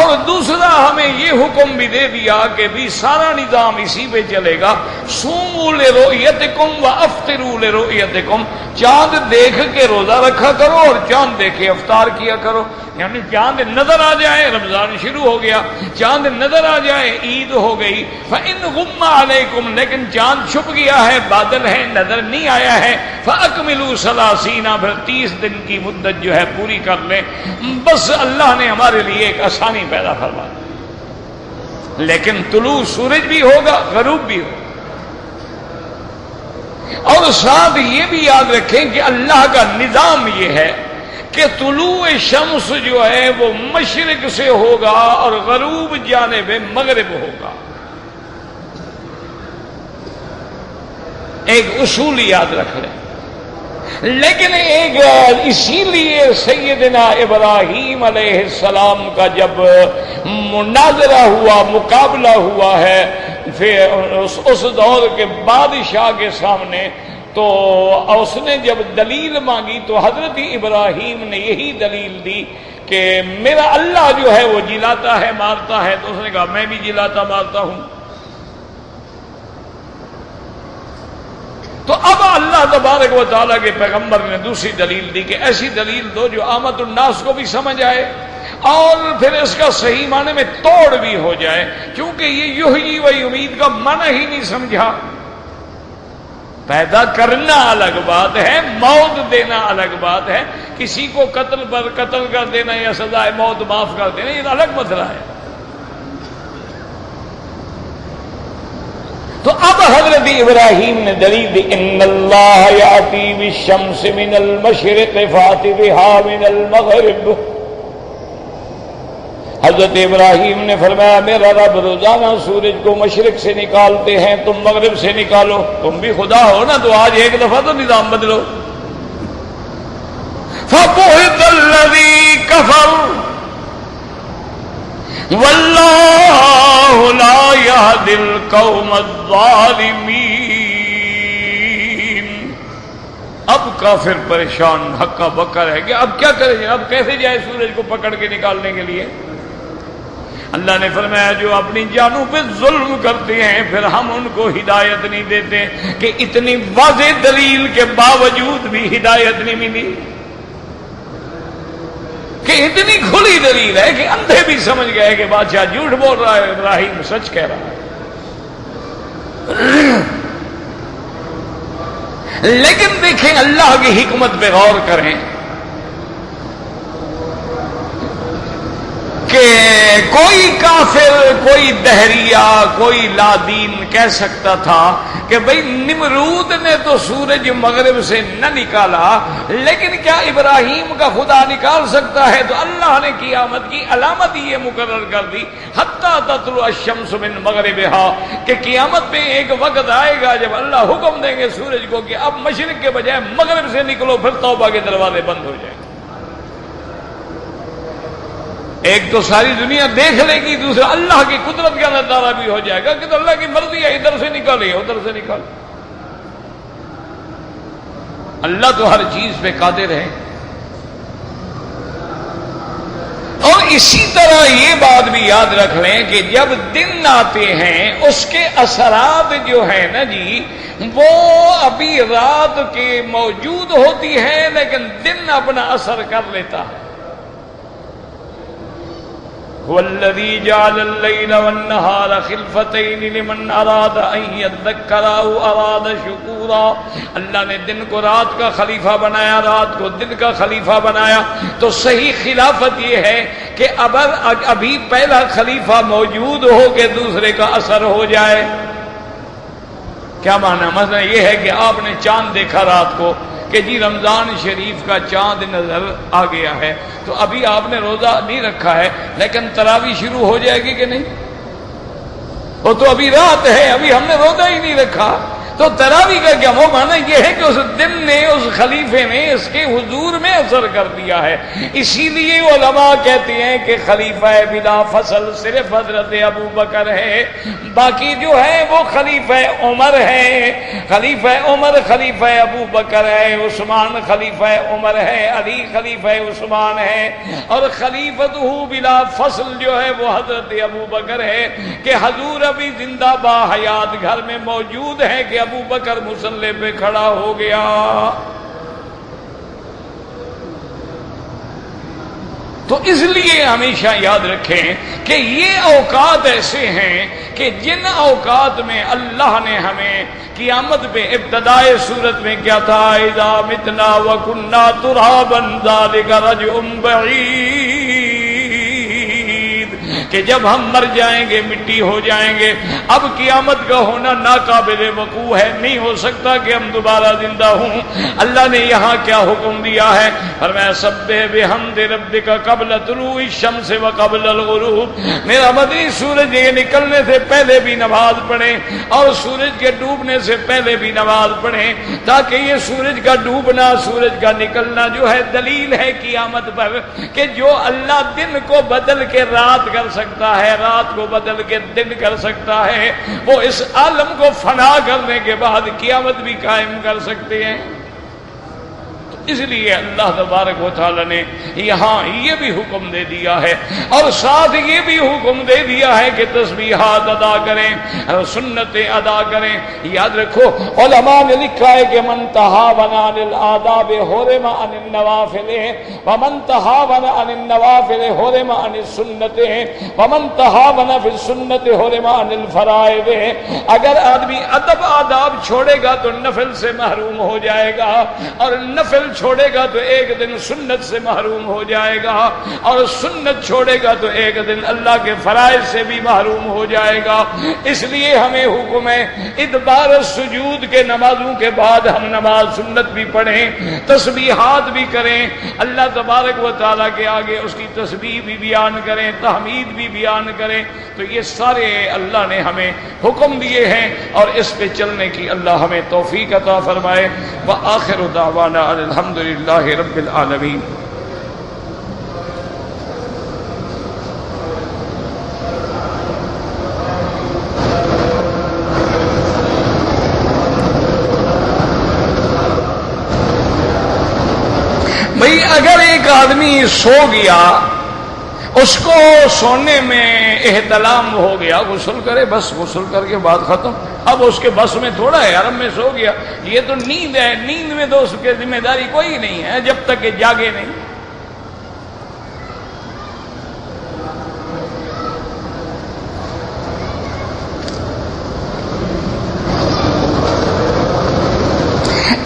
اور دوسرا ہمیں یہ حکم بھی دے دیا کہ بھی سارا نظام اسی پہ چلے گا، صوموا لرؤیتکم وافطروا لرؤیتکم، چاند دیکھ کے روزہ رکھا کرو اور چاند دیکھے افطار کیا کرو۔ یعنی چاند نظر آ جائے رمضان شروع ہو گیا، چاند نظر آ جائے عید ہو گئی۔ فإن غم علیکم، لیکن چاند چھپ گیا ہے، بادل ہے، نظر نہیں آیا ہے، فأکملوا 30، پھر 30 دن کی مدت جو ہے پوری کر لیں۔ بس اللہ نے ہمارے لیے ایک آسانی پیدا فرما دی، لیکن طلوع سورج بھی ہوگا، غروب بھی ہوگا۔ اور ساتھ یہ بھی یاد رکھیں کہ اللہ کا نظام یہ ہے کہ طلوع شمس جو ہے وہ مشرق سے ہوگا اور غروب جانب مغرب ہوگا۔ ایک اصول یاد رکھ لیں۔ لیکن ایک اسی لیے سیدنا ابراہیم علیہ السلام کا جب مناظرہ ہوا، مقابلہ ہوا ہے پھر اس دور کے بادشاہ کے سامنے، تو اس نے جب دلیل مانگی تو حضرت ابراہیم نے یہی دلیل دی کہ میرا اللہ جو ہے وہ جلاتا ہے مارتا ہے، تو اس نے کہا میں بھی جلاتا مارتا ہوں۔ تو اب اللہ تبارک و تعالیٰ کے پیغمبر نے دوسری دلیل دی کہ ایسی دلیل دو جو عامت الناس کو بھی سمجھ آئے اور پھر اس کا صحیح معنی میں توڑ بھی ہو جائے، کیونکہ یہ یحیی و یمیت کا معنی ہی نہیں سمجھا۔ پیدا کرنا الگ بات ہے، موت دینا الگ بات ہے۔ کسی کو قتل پر قتل کر دینا یا سزائے موت معاف کر دینا یہ الگ مسئلہ ہے۔ تو اب حضرت ابراہیم نے دلیل دی، ان اللہ یاتی بالشمس من المشرق فات بها من المغرب۔ حضرت ابراہیم نے فرمایا میرا رب روزانہ سورج کو مشرق سے نکالتے ہیں، تم مغرب سے نکالو، تم بھی خدا ہو نا، تو آج ایک دفعہ تو نظام بدلو۔ فَبُهِتَ الَّذِي كَفَرَ وَاللَّهُ لَا يَهْدِي الْقَوْمَ الظَّالِمِينَ۔ اب کافر پریشان ہکا بکا رہ گیا، اب کیا کریں، اب کیسے جائے سورج کو پکڑ کے نکالنے کے لیے؟ اللہ نے فرمایا جو اپنی جانوں پہ ظلم کرتے ہیں پھر ہم ان کو ہدایت نہیں دیتے، کہ اتنی واضح دلیل کے باوجود بھی ہدایت نہیں ملی، کہ اتنی کھلی دلیل ہے کہ اندھے بھی سمجھ گئے کہ بادشاہ جھوٹ بول رہا ہے، ابراہیم سچ کہہ رہا ہے۔ لیکن دیکھیں اللہ کی حکمت پہ غور کریں کہ کوئی کافر، کوئی دہریہ، کوئی لادین کہہ سکتا تھا کہ بھئی نمرود نے تو سورج مغرب سے نہ نکالا، لیکن کیا ابراہیم کا خدا نکال سکتا ہے؟ تو اللہ نے قیامت کی علامت یہ مقرر کر دی، حتی تطلع الشمس من مغربها، کہ قیامت میں ایک وقت آئے گا جب اللہ حکم دیں گے سورج کو کہ اب مشرق کے بجائے مغرب سے نکلو، پھر توبہ کے دروازے بند ہو جائیں گے۔ ایک تو ساری دنیا دیکھ لے گی، دوسرا اللہ کی قدرت کا نظارہ بھی ہو جائے گا کہ تو اللہ کی مرضی ہے، ادھر سے نکالے ادھر سے نکالے۔ اللہ تو ہر چیز پہ قادر ہے۔ اور اسی طرح یہ بات بھی یاد رکھ لیں کہ جب دن آتے ہیں اس کے اثرات جو ہے نا جی، وہ ابھی رات کے موجود ہوتی ہے لیکن دن اپنا اثر کر لیتا ہے۔ والذی جعل اللیل والنہار خلفتین لمن اراد ان یذکر او اراد شکورا، اللہ نے دن کو رات کا خلیفہ بنایا، رات کو دن کا خلیفہ بنایا، تو صحیح خلافت یہ ہے کہ ابھی پہلا خلیفہ موجود ہو کہ دوسرے کا اثر ہو جائے۔ کیا معنی؟ مثلا یہ ہے کہ آپ نے چاند دیکھا رات کو کہ جی رمضان شریف کا چاند نظر آ گیا ہے، تو ابھی آپ نے روزہ نہیں رکھا ہے لیکن تراویح شروع ہو جائے گی کہ نہیں؟ وہ تو ابھی رات ہے، ابھی ہم نے روزہ ہی نہیں رکھا، تو تراویح کا کیا وہ معنی یہ ہے کہ اس دن نے، اس خلیفے نے اس کے حضور میں اثر کر دیا ہے۔ اسی لیے علماء کہتے ہیں کہ خلیفہ بلا فصل صرف حضرت ابو بکر ہے، باقی جو ہے وہ خلیفہ عمر ہے، خلیفہ عمر خلیفہ ابو بکر ہے، عثمان خلیفہ عمر ہے، علی خلیفہ عثمان ہے، اور خلیفتہ بلا فصل جو ہے وہ حضرت ابو بکر ہے، کہ حضور ابھی زندہ با حیات گھر میں موجود ہے کہ ابو بکر مصلی پہ کھڑا ہو گیا۔ تو اس لیے ہمیشہ یاد رکھیں کہ یہ اوقات ایسے ہیں کہ جن اوقات میں اللہ نے ہمیں قیامت پہ ابتدائے صورت میں کیا تھا، اذا متنا وکنا ترابا ذلک رجع بعید، کہ جب ہم مر جائیں گے مٹی ہو جائیں گے، اب قیامت کا ہونا ناقابل وقوع ہے، نہیں ہو سکتا کہ ہم دوبارہ زندہ ہوں۔ اللہ نے یہاں کیا حکم دیا ہے؟ فرمایا سبح بحمد ربک قبل طلوع الشمس وقبل الغروب، میرا مدنی سورج کے نکلنے سے پہلے بھی نماز پڑھیں اور سورج کے ڈوبنے سے پہلے بھی نماز پڑھیں، تاکہ یہ سورج کا ڈوبنا، سورج کا نکلنا جو ہے دلیل ہے قیامت پر کہ جو اللہ دن کو بدل کے رات کر سکتا ہے، رات کو بدل کے دن کر سکتا ہے، وہ اس عالم کو فنا کرنے کے بعد قیامت بھی قائم کر سکتے ہیں۔ تو اس لیے اللہ تبارک و تعالی نے یہاں یہ بھی حکم دے دیا ہے اور ساتھ یہ بھی حکم دے دیا ہے کہ تسبیحات ادا کریں، سنتیں ادا کریں۔ یاد رکھو علماء نے لکھا ہے کہ من تہاون عن الآداب حرم عن النوافل ومن تہاون عن النوافل حرم عن السنت ومن تہاون فی السنت حرم عن الفرائض۔ اگر آدمی ادب آداب چھوڑے گا تو نفل سے محروم ہو جائے گا، اور نفل چھوڑے گا تو ایک دن سنت سے محروم ہو جائے گا، اور سنت چھوڑے گا تو ایک دن اللہ کے فرائض سے بھی محروم ہو جائے گا۔ اس لیے ہمیں حکم ہے ادبار السجود کے نمازوں کے بعد ہم نماز سنت بھی پڑھیں، تسبیحات بھی کریں، اللہ تبارک و تعالیٰ کے آگے اس کی تسبیح بھی بیان کریں، تحمید بھی بیان کریں۔ تو یہ سارے اللہ نے ہمیں حکم دیے ہیں، اور اس پہ چلنے کی اللہ ہمیں توفیق عطا فرمائے۔ وآخر دعوانا الحمد للہ رب العالمین۔ بھئی اگر ایک آدمی سو گیا، اس کو سونے میں احتلام ہو گیا، غسل کرے، بس غسل کر کے بات ختم۔ اب اس کے بس میں تھوڑا ہے حرم میں سو گیا، یہ تو نیند ہے، نیند میں تو اس کی ذمہ داری کوئی نہیں ہے جب تک کہ جاگے نہیں۔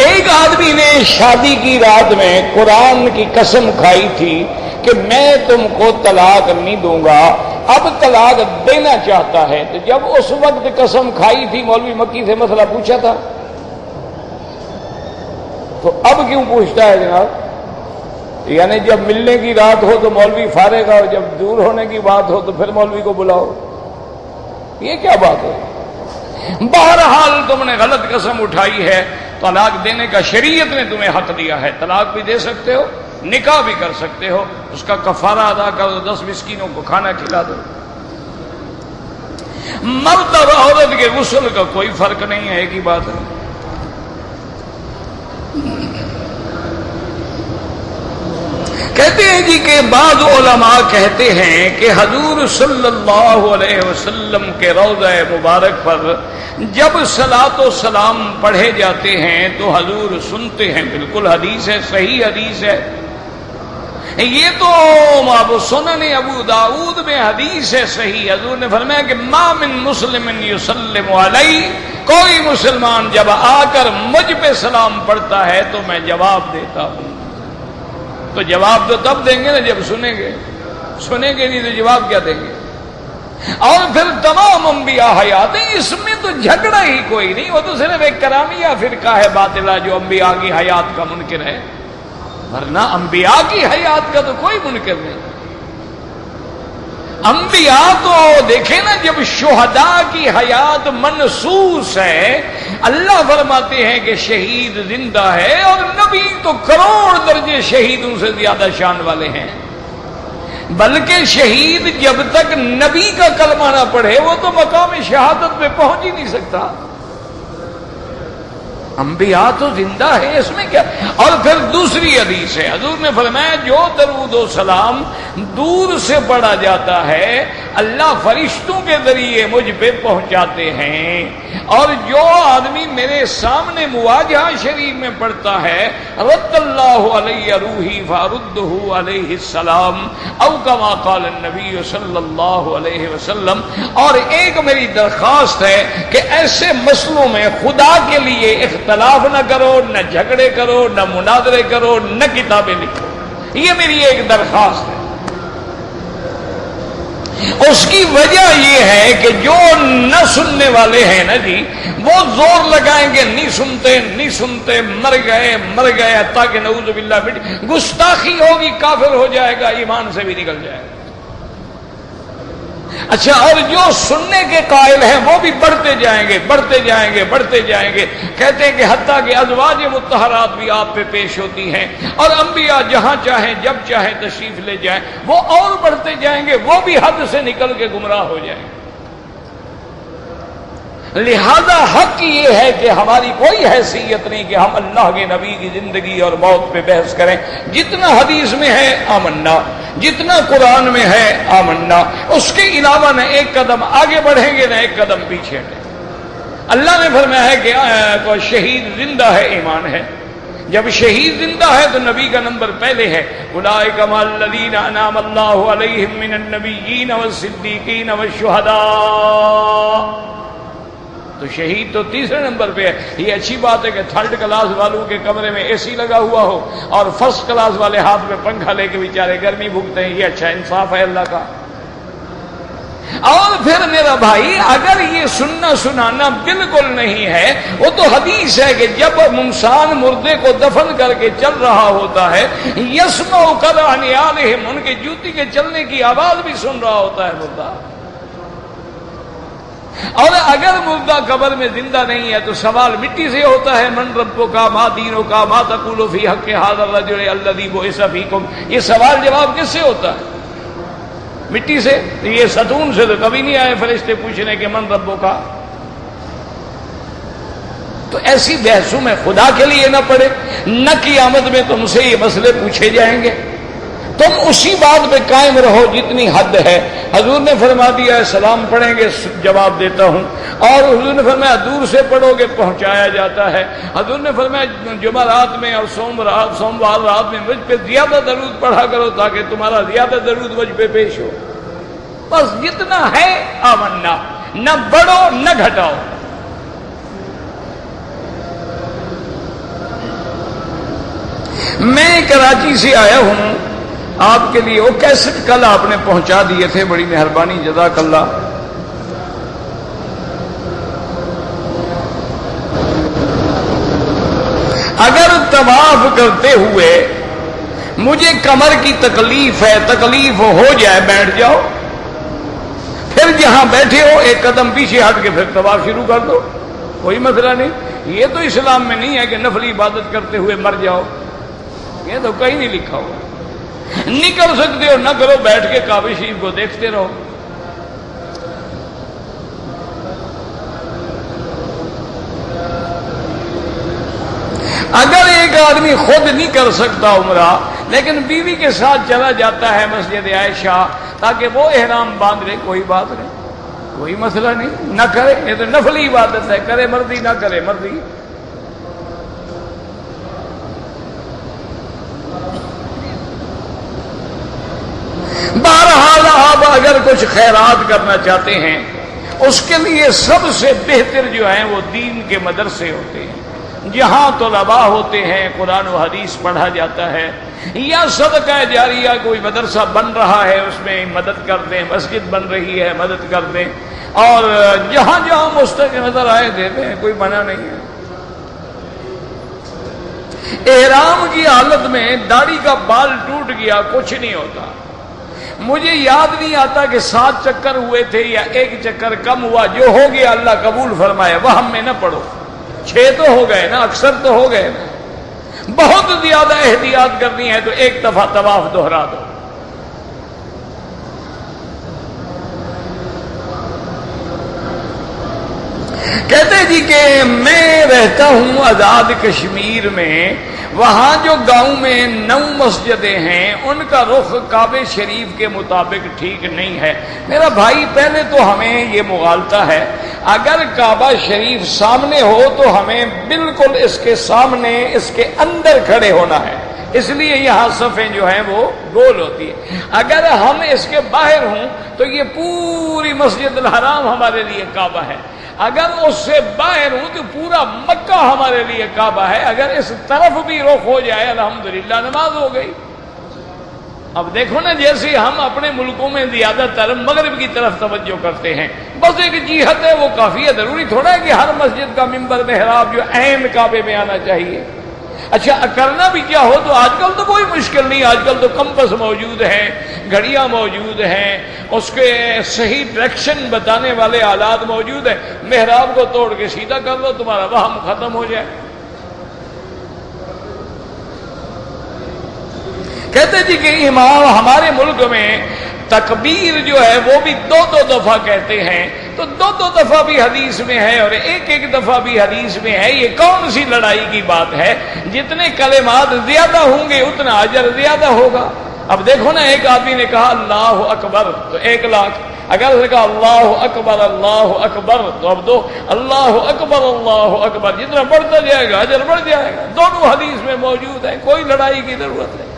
ایک آدمی نے شادی کی رات میں قرآن کی قسم کھائی تھی کہ میں تم کو طلاق نہیں دوں گا، اب طلاق دینا چاہتا ہے۔ تو جب اس وقت قسم کھائی تھی مولوی مکی سے مسئلہ پوچھا تھا، تو اب کیوں پوچھتا ہے جناب؟ یعنی جب ملنے کی رات ہو تو مولوی فارغ اور جب دور ہونے کی بات ہو تو پھر مولوی کو بلاؤ، یہ کیا بات ہے؟ بہرحال تم نے غلط قسم اٹھائی ہے، طلاق دینے کا شریعت نے تمہیں حق دیا ہے، طلاق بھی دے سکتے ہو، نکاح بھی کر سکتے ہو، اس کا کفارہ ادا کر دو، 10 مسکینوں کو کھانا کھلا دو۔ مرد اور عورت کے غسل کا کوئی فرق نہیں ہے، ایک ہی بات ہے۔ کہتے ہیں جی کہ بعض علماء کہتے ہیں کہ حضور صلی اللہ علیہ وسلم کے روضہ مبارک پر جب صلاۃ و سلام پڑھے جاتے ہیں تو حضور سنتے ہیں، بالکل حدیث ہے، صحیح حدیث ہے۔ یہ تو سنن ابو داؤد میں حدیث ہے صحیح، حضور نے فرمایا کہ ما من مسلم یسلم علی، کوئی مسلمان جب آ کر مجھ پہ سلام پڑھتا ہے تو میں جواب دیتا ہوں۔ تو جواب تو تب دیں گے نا جب سنیں گے، سنیں گے نہیں تو جواب کیا دیں گے؟ اور پھر تمام انبیاء حیات ہیں، اس میں تو جھگڑا ہی کوئی نہیں، وہ تو صرف ایک کرامیہ فرقہ ہے باطلہ جو انبیاء کی حیات کا منکر ہے، ورنہ انبیاء کی حیات کا تو کوئی منکر نہیں۔ انبیاء تو دیکھیں نا، جب شہداء کی حیات منصوص ہے، اللہ فرماتے ہیں کہ شہید زندہ ہے، اور نبی تو کروڑ درجے شہیدوں سے زیادہ شان والے ہیں، بلکہ شہید جب تک نبی کا کلمہ نہ پڑھے وہ تو مقام شہادت پہ پہنچ ہی نہیں سکتا۔ انبیاء تو زندہ ہے، اس میں کیا؟ اور پھر دوسری حدیث ہے، حضور نے فرمایا جو درود و سلام دور سے پڑھا جاتا ہے اللہ فرشتوں کے ذریعے مجھ پہ پہنچاتے ہیں، اور جو آدمی میرے سامنے مواجہہ شریف میں پڑھتا ہے رد اللہ علیہ روحی فردہ علیہ السلام او کما قال النبی صلی اللہ علیہ وسلم۔ اور ایک میری درخواست ہے کہ ایسے مسئلوں میں خدا کے لیے اختلاف نہ کرو، نہ جھگڑے کرو، نہ مناظرے کرو، نہ کتابیں لکھو، یہ میری ایک درخواست ہے۔ اس کی وجہ یہ ہے کہ جو نہ سننے والے ہیں نا جی، وہ زور لگائیں گے نہیں سنتے نہیں سنتے، مر گئے حتیٰ کہ نعوذ باللہ گستاخی ہوگی، کافر ہو جائے گا، ایمان سے بھی نکل جائے گا۔ اچھا، اور جو سننے کے قائل ہیں وہ بھی بڑھتے جائیں گے بڑھتے جائیں گے بڑھتے جائیں گے، کہتے ہیں کہ حتیٰ کہ ازواج مطہرات بھی آپ پہ پیش ہوتی ہیں، اور انبیاء جہاں چاہیں جب چاہیں تشریف لے جائیں، وہ اور بڑھتے جائیں گے، وہ بھی حد سے نکل کے گمراہ ہو جائیں گے۔ لہذا حق یہ ہے کہ ہماری کوئی حیثیت نہیں کہ ہم اللہ کے نبی کی زندگی اور موت پہ بحث کریں. جتنا حدیث میں ہے آمنا، جتنا قرآن میں ہے آمنا، اس کے علاوہ نہ ایک قدم آگے بڑھیں گے نہ ایک قدم پیچھے ہٹیں. اللہ نے فرمایا ہے کہ شہید زندہ ہے ایمان ہے. جب شہید زندہ ہے تو نبی کا نمبر پہلے ہے. اولئک مع الذین انعم اللہ علیہم من النبیین والصدیقین والشہداء. تو شہید تو تیسرے نمبر پہ ہے. یہ اچھی بات ہے کہ تھرڈ کلاس والوں کے کمرے میں اے سی لگا ہوا ہو اور فرسٹ کلاس والے ہاتھ میں پنکھا لے کے بیچارے گرمی بھوکتے ہیں. یہ اچھا انصاف ہے اللہ کا. اور پھر میرا بھائی اگر یہ سننا سنانا بالکل نہیں ہے، وہ تو حدیث ہے کہ جب انسان مردے کو دفن کر کے چل رہا ہوتا ہے، یسمع قرع نعالہم، ان کے جوتی کے چلنے کی آواز بھی سن رہا ہوتا ہے مردہ. اور اگر مردہ قبر میں زندہ نہیں ہے تو سوال مٹی سے ہوتا ہے. من ربک ما دینک ما تقول فی حق ھذا الرجل الذی بعث فیکم. یہ سوال جواب کس سے ہوتا ہے؟ مٹی سے. یہ ستون سے تو کبھی نہیں آئے فرشتے پوچھنے کہ من ربک. تو ایسی بحثوں میں خدا کے لیے نہ پڑے. نہ قیامت میں تم سے یہ مسئلے پوچھے جائیں گے. تم اسی بات پہ قائم رہو جتنی حد ہے. حضور نے فرما دیا ہے سلام پڑھیں گے جواب دیتا ہوں، اور حضور نے فرمایا دور سے پڑھو گے پہنچایا جاتا ہے. حضور نے فرمایا جمعرات میں اور سوموار رات میں مجھ پہ زیادہ درود پڑھا کرو تاکہ تمہارا زیادہ درود مجھ پہ پیش ہو. بس جتنا ہے آمنا، نہ بڑھو نہ گھٹاؤ. میں کراچی سے آیا ہوں آپ کے لیے. وہ کیسٹ کل آپ نے پہنچا دیے تھے، بڑی مہربانی، جزاک اللہ. اگر طواف کرتے ہوئے مجھے کمر کی تکلیف ہے، تکلیف ہو جائے، بیٹھ جاؤ. پھر جہاں بیٹھے ہو ایک قدم پیچھے ہٹ کے پھر طواف شروع کر دو، کوئی مسئلہ نہیں. یہ تو اسلام میں نہیں ہے کہ نفلی عبادت کرتے ہوئے مر جاؤ. یہ تو کہیں نہیں لکھا ہوا. نہیں کر سکتے ہو نہ کرو، بیٹھ کے کعبہ شریف کو دیکھتے رہو. اگر ایک آدمی خود نہیں کر سکتا عمرہ لیکن بیوی کے ساتھ چلا جاتا ہے مسجد عائشہ تاکہ وہ احرام باندھ لے، کوئی بات نہیں، کوئی مسئلہ نہیں. نہ کرے، یہ تو نفلی عبادت ہے، کرے مرضی نہ کرے مرضی. بہرحال آپ اگر کچھ خیرات کرنا چاہتے ہیں اس کے لیے سب سے بہتر جو ہیں وہ دین کے مدرسے ہوتے ہیں، جہاں طلباء ہوتے ہیں، قرآن و حدیث پڑھا جاتا ہے، یا صدقہ جاریہ کوئی مدرسہ بن رہا ہے اس میں مدد کر دیں، مسجد بن رہی ہے مدد کر دیں، اور جہاں جہاں مستقل نظر آئے دیتے ہیں، کوئی منع نہیں ہے. احرام کی حالت میں داڑھی کا بال ٹوٹ گیا کچھ نہیں ہوتا. مجھے یاد نہیں آتا کہ 7 چکر ہوئے تھے یا 1 چکر کم ہوا. جو ہو گیا اللہ قبول فرمائے. وہ ہم میں نہ پڑھو. 6 تو ہو گئے نا، اکثر تو ہو گئے نا. بہت زیادہ احتیاط کرنی ہے تو 1 دفعہ طواف دوہرا دو. کہتے جی کہ میں رہتا ہوں آزاد کشمیر میں، وہاں جو گاؤں میں 9 مسجدیں ہیں ان کا رخ کعبہ شریف کے مطابق ٹھیک نہیں ہے. میرا بھائی پہلے تو ہمیں یہ مغالطہ ہے، اگر کعبہ شریف سامنے ہو تو ہمیں بالکل اس کے سامنے، اس کے اندر کھڑے ہونا ہے، اس لیے یہاں صفیں جو ہیں وہ گول ہوتی ہے. اگر ہم اس کے باہر ہوں تو یہ پوری مسجد الحرام ہمارے لیے کعبہ ہے. اگر اس سے باہر ہوں تو پورا مکہ ہمارے لیے کعبہ ہے. اگر اس طرف بھی رخ ہو جائے الحمدللہ نماز ہو گئی. اب دیکھو نا، جیسے ہم اپنے ملکوں میں زیادہ تر مغرب کی طرف توجہ کرتے ہیں، بس ایک جہت ہے وہ کافی ہے. ضروری تھوڑا ہے کہ ہر مسجد کا منبر محراب جو عین کعبے میں آنا چاہیے. اچھا کرنا بھی کیا ہو تو آج کل تو کوئی مشکل نہیں. آج کل تو کمپس موجود ہیں، گھڑیاں موجود ہیں، اس کے صحیح ڈائریکشن بتانے والے آلات موجود ہیں. محراب کو توڑ کے سیدھا کر دو، تمہارا وہم ختم ہو جائے. کہتے جی کہ امام ہمارے ملک میں تکبیر جو ہے وہ بھی 2 دفعہ کہتے ہیں. تو دو دو دفعہ بھی حدیث میں ہے اور ایک ایک دفعہ بھی حدیث میں ہے. یہ کون سی لڑائی کی بات ہے؟ جتنے کلمات زیادہ ہوں گے اتنا اجر زیادہ ہوگا. اب دیکھو نا، ایک آدمی نے کہا اللہ اکبر تو 1 لاکھ، اگر اس نے کہا اللہ اکبر تو اب دو اللہ اکبر جتنا بڑھتا جائے گا اجر بڑھ جائے گا. دونوں حدیث میں موجود ہے، کوئی لڑائی کی ضرورت نہیں.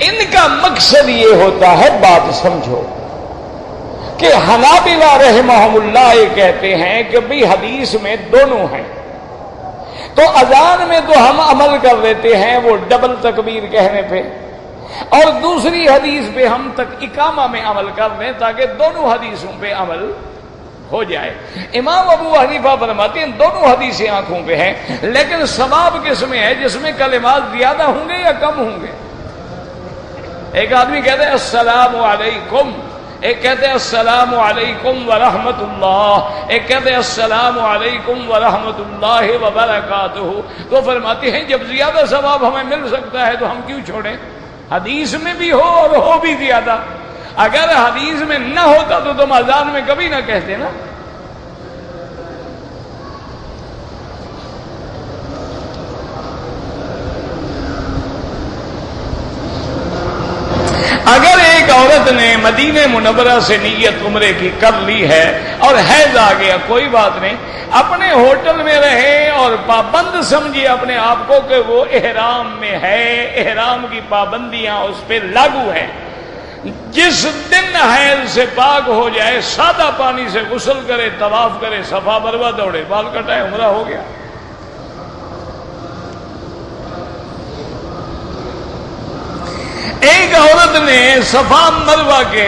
ان کا مقصد یہ ہوتا ہے، بات سمجھو، کہ حنابلہ رحمہم اللہ یہ کہتے ہیں کہ بھی حدیث میں دونوں ہیں. تو اذان میں تو ہم عمل کر لیتے ہیں وہ ڈبل تکبیر کہنے پہ، اور دوسری حدیث پہ ہم تک اقامہ میں عمل کر لیں تاکہ دونوں حدیثوں پہ عمل ہو جائے. امام ابو حنیفہ فرماتے ہیں دونوں حدیثیں آنکھوں پہ ہیں، لیکن ثواب کس میں ہے؟ جس میں کلمات زیادہ ہوں گے یا کم ہوں گے. ایک آدمی کہتے ہیں السلام علیکم، ایک کہتے ہیں السلام علیکم ورحمۃ اللہ، ایک کہتے ہیں السلام علیکم ورحمۃ اللہ وبرکاتہ. تو فرماتے ہیں جب زیادہ ثواب ہمیں مل سکتا ہے تو ہم کیوں چھوڑیں؟ حدیث میں بھی ہو اور ہو بھی زیادہ. اگر حدیث میں نہ ہوتا تو تم اذان میں کبھی نہ کہتے نا. اگر ایک عورت نے مدینہ منورہ سے نیت عمرے کی کر لی ہے اور حیض آ گیا، کوئی بات نہیں، اپنے ہوٹل میں رہے اور پابند سمجھے اپنے آپ کو کہ وہ احرام میں ہے، احرام کی پابندیاں اس پہ لاگو ہیں. جس دن حیض سے پاک ہو جائے سادہ پانی سے غسل کرے، طواف کرے، صفا مروہ دوڑے، بال کٹائے، عمرہ ہو گیا. ایک عورت نے صفا مروہ کے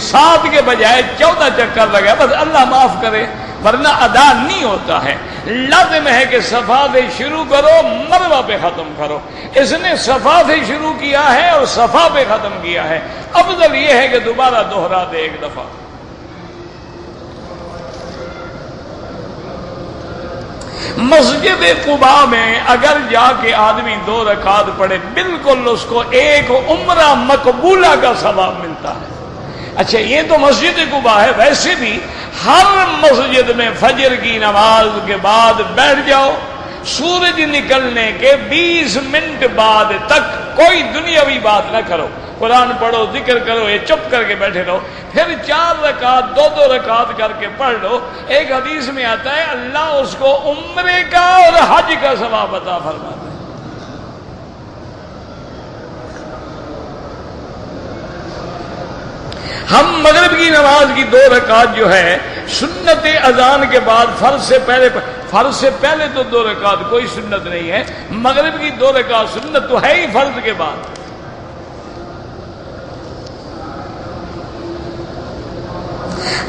7 کے بجائے 14 چکر لگا، بس اللہ معاف کرے، ورنہ ادا نہیں ہوتا ہے. لازم ہے کہ صفا سے شروع کرو، مروہ پہ ختم کرو. اس نے صفا سے شروع کیا ہے اور صفا پہ ختم کیا ہے. افضل یہ ہے کہ دوبارہ دوہرا دے ایک دفعہ. مسجد قباء میں اگر جا کے آدمی 2 رکعت پڑھے، بالکل اس کو ایک عمرہ مقبولہ کا ثواب ملتا ہے. اچھا یہ تو مسجد قباء ہے، ویسے بھی ہر مسجد میں فجر کی نماز کے بعد بیٹھ جاؤ، سورج نکلنے کے 20 منٹ بعد تک کوئی دنیاوی بات نہ کرو، قرآن پڑھو، ذکر کرو، یہ چپ کر کے بیٹھے رہو. پھر 4 رکعت 2 رکعت کر کے پڑھ لو. ایک حدیث میں آتا ہے اللہ اس کو عمرے کا اور حج کا ثواب عطا فرماتا ہے. ہم مغرب کی نماز کی 2 رکعت جو ہے سنت اذان کے بعد فرض سے پہلے تو 2 رکعت کوئی سنت نہیں ہے. مغرب کی 2 رکعت سنت تو ہے ہی فرض کے بعد.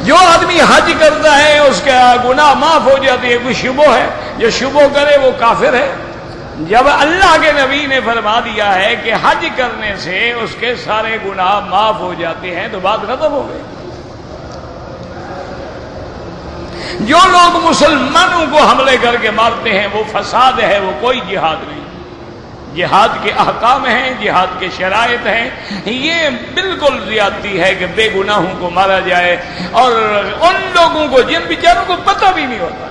جو آدمی حج کرتا ہے اس کا گناہ معاف ہو جاتے ہیں. کوئی شبہ ہے؟ جو شبہ کرے وہ کافر ہے. جب اللہ کے نبی نے فرما دیا ہے کہ حج کرنے سے اس کے سارے گناہ معاف ہو جاتے ہیں تو بات ختم ہو گئی. جو لوگ مسلمانوں کو حملے کر کے مارتے ہیں وہ فساد ہے، وہ کوئی جہاد نہیں. جہاد کے احکام ہیں، جہاد کے شرائط ہیں. یہ بالکل زیادتی ہے کہ بے گناہوں کو مارا جائے اور ان لوگوں کو جن بیچاروں کو پتہ بھی نہیں ہوتا.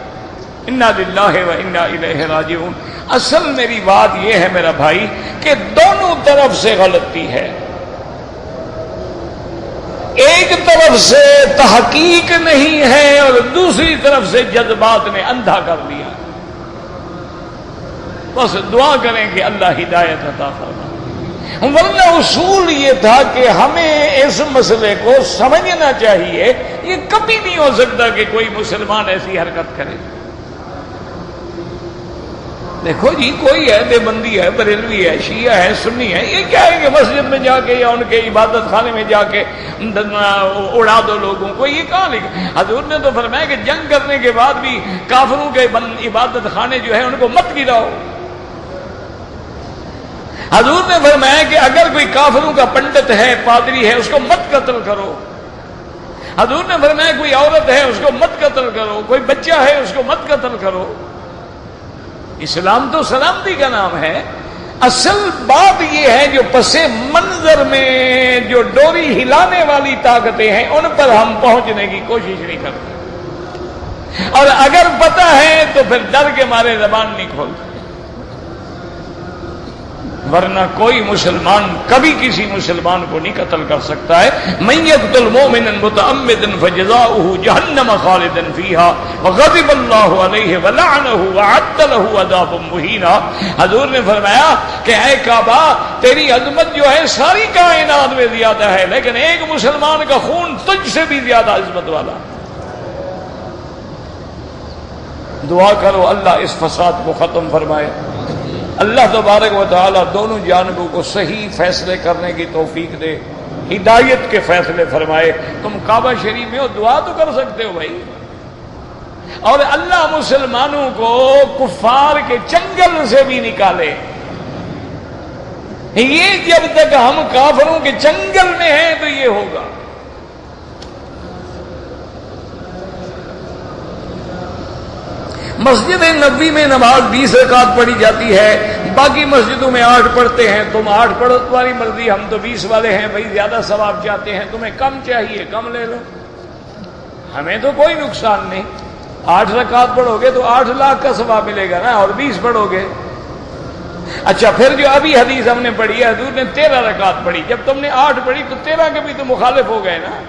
انا للہ و انا الیہ راجعون. اصل میری بات یہ ہے میرا بھائی کہ دونوں طرف سے غلطی ہے. ایک طرف سے تحقیق نہیں ہے اور دوسری طرف سے جذبات نے اندھا کر دیا. بس دعا کریں کہ اللہ ہدایت عطا فرمائے. ورنہ اصول یہ تھا کہ ہمیں اس مسئلے کو سمجھنا چاہیے. یہ کبھی نہیں ہو سکتا کہ کوئی مسلمان ایسی حرکت کرے. دیکھو جی کوئی ہے دیوبندی ہے، بریلوی ہے، شیعہ ہے، سنی ہے، یہ کیا ہے کہ مسجد میں جا کے یا ان کے عبادت خانے میں جا کے اڑا دو لوگوں کو. یہ کہاں لکھا؟ حضور نے تو فرمایا کہ جنگ کرنے کے بعد بھی کافروں کے عبادت خانے جو ہے ان کو مت گراؤ. حضور نے فرمایا کہ اگر کوئی کافروں کا پنڈت ہے، پادری ہے، اس کو مت قتل کرو. حضور نے فرمایا کوئی عورت ہے اس کو مت قتل کرو، کوئی بچہ ہے اس کو مت قتل کرو. اسلام تو سلامتی کا نام ہے. اصل بات یہ ہے جو پس منظر منظر میں جو ڈوری ہلانے والی طاقتیں ہیں ان پر ہم پہنچنے کی کوشش نہیں کرتے، اور اگر پتہ ہے تو پھر ڈر کے مارے زبان نہیں کھولتے، ورنہ کوئی مسلمان کبھی کسی مسلمان کو نہیں قتل کر سکتا ہے۔ من یقتل مؤمنا متعمدا فجزاؤہ جہنم خالدا فیہا وغضب اللہ علیہ ولعنہ وعد لہ عذابا مہینا۔ حضور نے فرمایا کہ اے کعبہ، تیری عظمت جو ہے ساری کائنات میں زیادہ ہے، لیکن ایک مسلمان کا خون تجھ سے بھی زیادہ عظمت والا۔ دعا کرو اللہ اس فساد کو ختم فرمائے، اللہ تبارک و تعالی دونوں جانبوں کو صحیح فیصلے کرنے کی توفیق دے، ہدایت کے فیصلے فرمائے۔ تم کعبہ شریف میں ہو، دعا تو کر سکتے ہو بھائی، اور اللہ مسلمانوں کو کفار کے چنگل سے بھی نکالے۔ یہ جب تک ہم کافروں کے چنگل میں ہیں تو یہ ہوگا۔ مسجد نبوی میں نماز 20 رکعت پڑھی جاتی ہے، باقی مسجدوں میں 8 پڑھتے ہیں۔ تم 8 پڑھو، تمہاری مرضی، ہم تو 20 والے ہیں بھائی، زیادہ ثواب چاہتے ہیں، تمہیں کم چاہیے کم لے لو، ہمیں تو کوئی نقصان نہیں۔ 8 رکعت پڑھو گے تو 8 لاکھ کا ثواب ملے گا نا، اور 20 پڑھو گے۔ اچھا، پھر جو ابھی حدیث ہم نے پڑھی ہے، حضور نے 13 رکعت پڑھی، جب تم نے 8 پڑھی تو 13 کے بھی تو مخالف ہو گئے نا،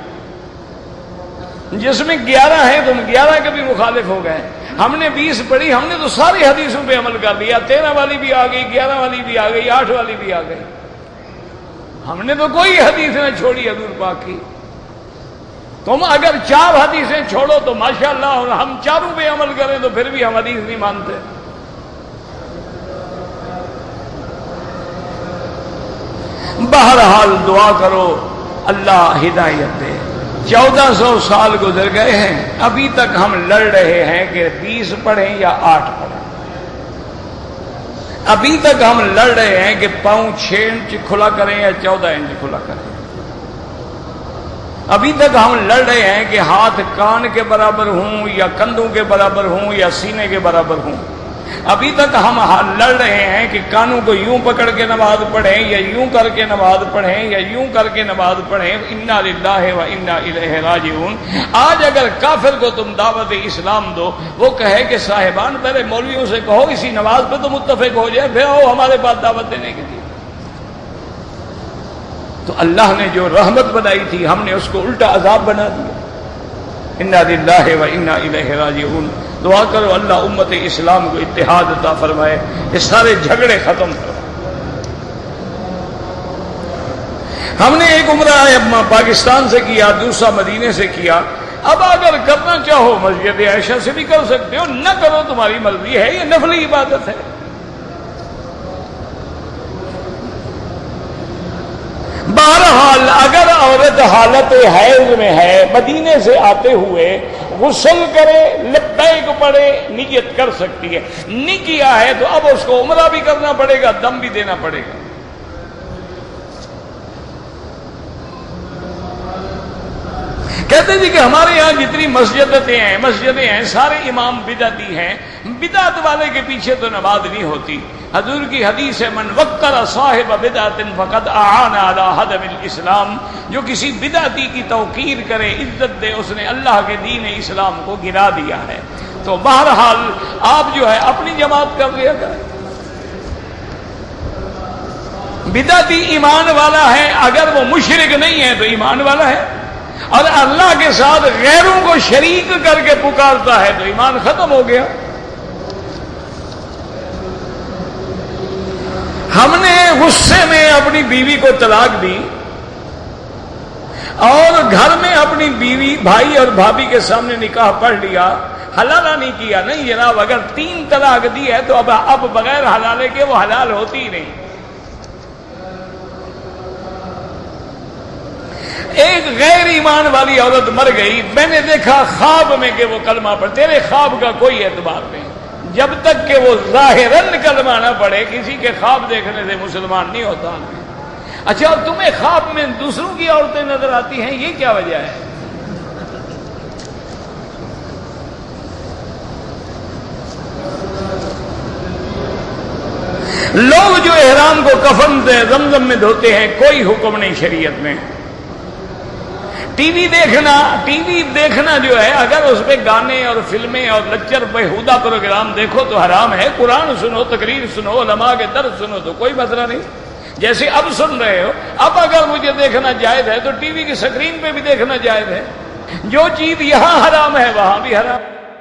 جس میں 11 ہیں تم 11 کے بھی مخالف ہو گئے۔ ہم نے 20 پڑھی، ہم نے تو ساری حدیثوں پہ عمل کر لیا، 13 والی بھی آ گئی، 11 والی بھی آ گئی، 8 والی بھی آ گئی، ہم نے تو کوئی حدیث نہ چھوڑی حضور پاک کی۔ تم اگر 4 حدیثیں چھوڑو تو ماشاءاللہ، اور ہم چاروں پہ عمل کریں تو پھر بھی ہم حدیث نہیں مانتے۔ بہرحال دعا کرو اللہ ہدایت دے۔ 1400 سال گزر گئے ہیں، ابھی تک ہم لڑ رہے ہیں کہ 20 پڑھیں یا 8 پڑھیں۔ ابھی تک ہم لڑ رہے ہیں کہ پاؤں 6 انچ کھلا کریں یا 14 انچ کھلا کریں۔ ابھی تک ہم لڑ رہے ہیں کہ ہاتھ کان کے برابر ہوں یا کندھوں کے برابر ہوں یا سینے کے برابر ہوں۔ ابھی تک ہم لڑ رہے ہیں کہ کانوں کو یوں پکڑ کے نماز پڑھیں یا یوں کر کے نماز پڑھیں یا یوں کر کے نماز پڑھیں۔ انا للہ و انا الیہ راجعون۔ آج اگر کافر کو تم دعوت اسلام دو، وہ کہے کہ صاحبان پہلے مولویوں سے کہو اسی نماز پہ تو متفق ہو جائے، پھر آؤ ہمارے پاس دعوت دینے کے لیے۔ تو اللہ نے جو رحمت بنائی تھی ہم نے اس کو الٹا عذاب بنا دیا۔ انا للہ و انا الیہ راجعون۔ دعا کرو اللہ امت اسلام کو اتحاد عطا فرمائے، یہ سارے جھگڑے ختم کرو۔ ہم نے ایک عمرہ پاکستان سے کیا، دوسرا مدینے سے کیا۔ اب اگر کرنا چاہو مسجد عائشہ سے بھی کر سکتے ہو، نہ کرو تمہاری مرضی ہے، یہ نفلی عبادت ہے۔ بہرحال اگر عورت حالت حیض میں ہے، مدینے سے آتے ہوئے غسل کرے، لبیک پڑھے، نیت کر سکتی ہے۔ نہیں کیا ہے تو اب اس کو عمرہ بھی کرنا پڑے گا، دم بھی دینا پڑے گا۔ کہتے جی کہ ہمارے یہاں جتنی مسجدیں ہیں سارے امام بدعتی ہیں، بدعت والے کے پیچھے تو نماز نہیں ہوتی۔ حضور کی حدیث ہے من وقر صاحب بدعت فقد اعان علی ہدم الاسلام، جو کسی بدعتی کی توقیر کرے، عزت دے، اس نے اللہ کے دین اسلام کو گرا دیا ہے۔ تو بہرحال آپ جو ہے اپنی جماعت کر لیا کریں۔ بدعتی ایمان والا ہے، اگر وہ مشرک نہیں ہے تو ایمان والا ہے، اور اللہ کے ساتھ غیروں کو شریک کر کے پکارتا ہے تو ایمان ختم ہو گیا۔ ہم نے غصے میں اپنی بیوی کو طلاق دی اور گھر میں اپنی بیوی، بھائی اور بھابھی کے سامنے نکاح پڑھ لیا، حلالہ نہیں کیا۔ نہیں جناب، اگر 3 طلاق دی ہے تو اب بغیر حلالے کے وہ حلال ہوتی ہی نہیں۔ ایک غیر ایمان والی عورت مر گئی، میں نے دیکھا خواب میں کہ وہ کلمہ پڑھ، تیرے خواب کا کوئی اعتبار نہیں، جب تک کہ وہ ظاہراً کلمہ نہ پڑھے، کسی کے خواب دیکھنے سے مسلمان نہیں ہوتا۔ اچھا، اور تمہیں خواب میں دوسروں کی عورتیں نظر آتی ہیں، یہ کیا وجہ ہے؟ لوگ جو احرام کو کفن زمزم میں دھوتے ہیں، کوئی حکم نہیں شریعت میں۔ ٹی وی دیکھنا جو ہے، اگر اس پہ گانے اور فلمیں اور لیکچر بیہودہ پروگرام دیکھو تو حرام ہے۔ قرآن سنو، تقریر سنو، علماء کے درس سنو تو کوئی مسئلہ نہیں۔ جیسے اب سن رہے ہو، اب اگر مجھے دیکھنا جائز ہے تو ٹی وی کی سکرین پہ بھی دیکھنا جائز ہے۔ جو چیز یہاں حرام ہے وہاں بھی حرام ہے۔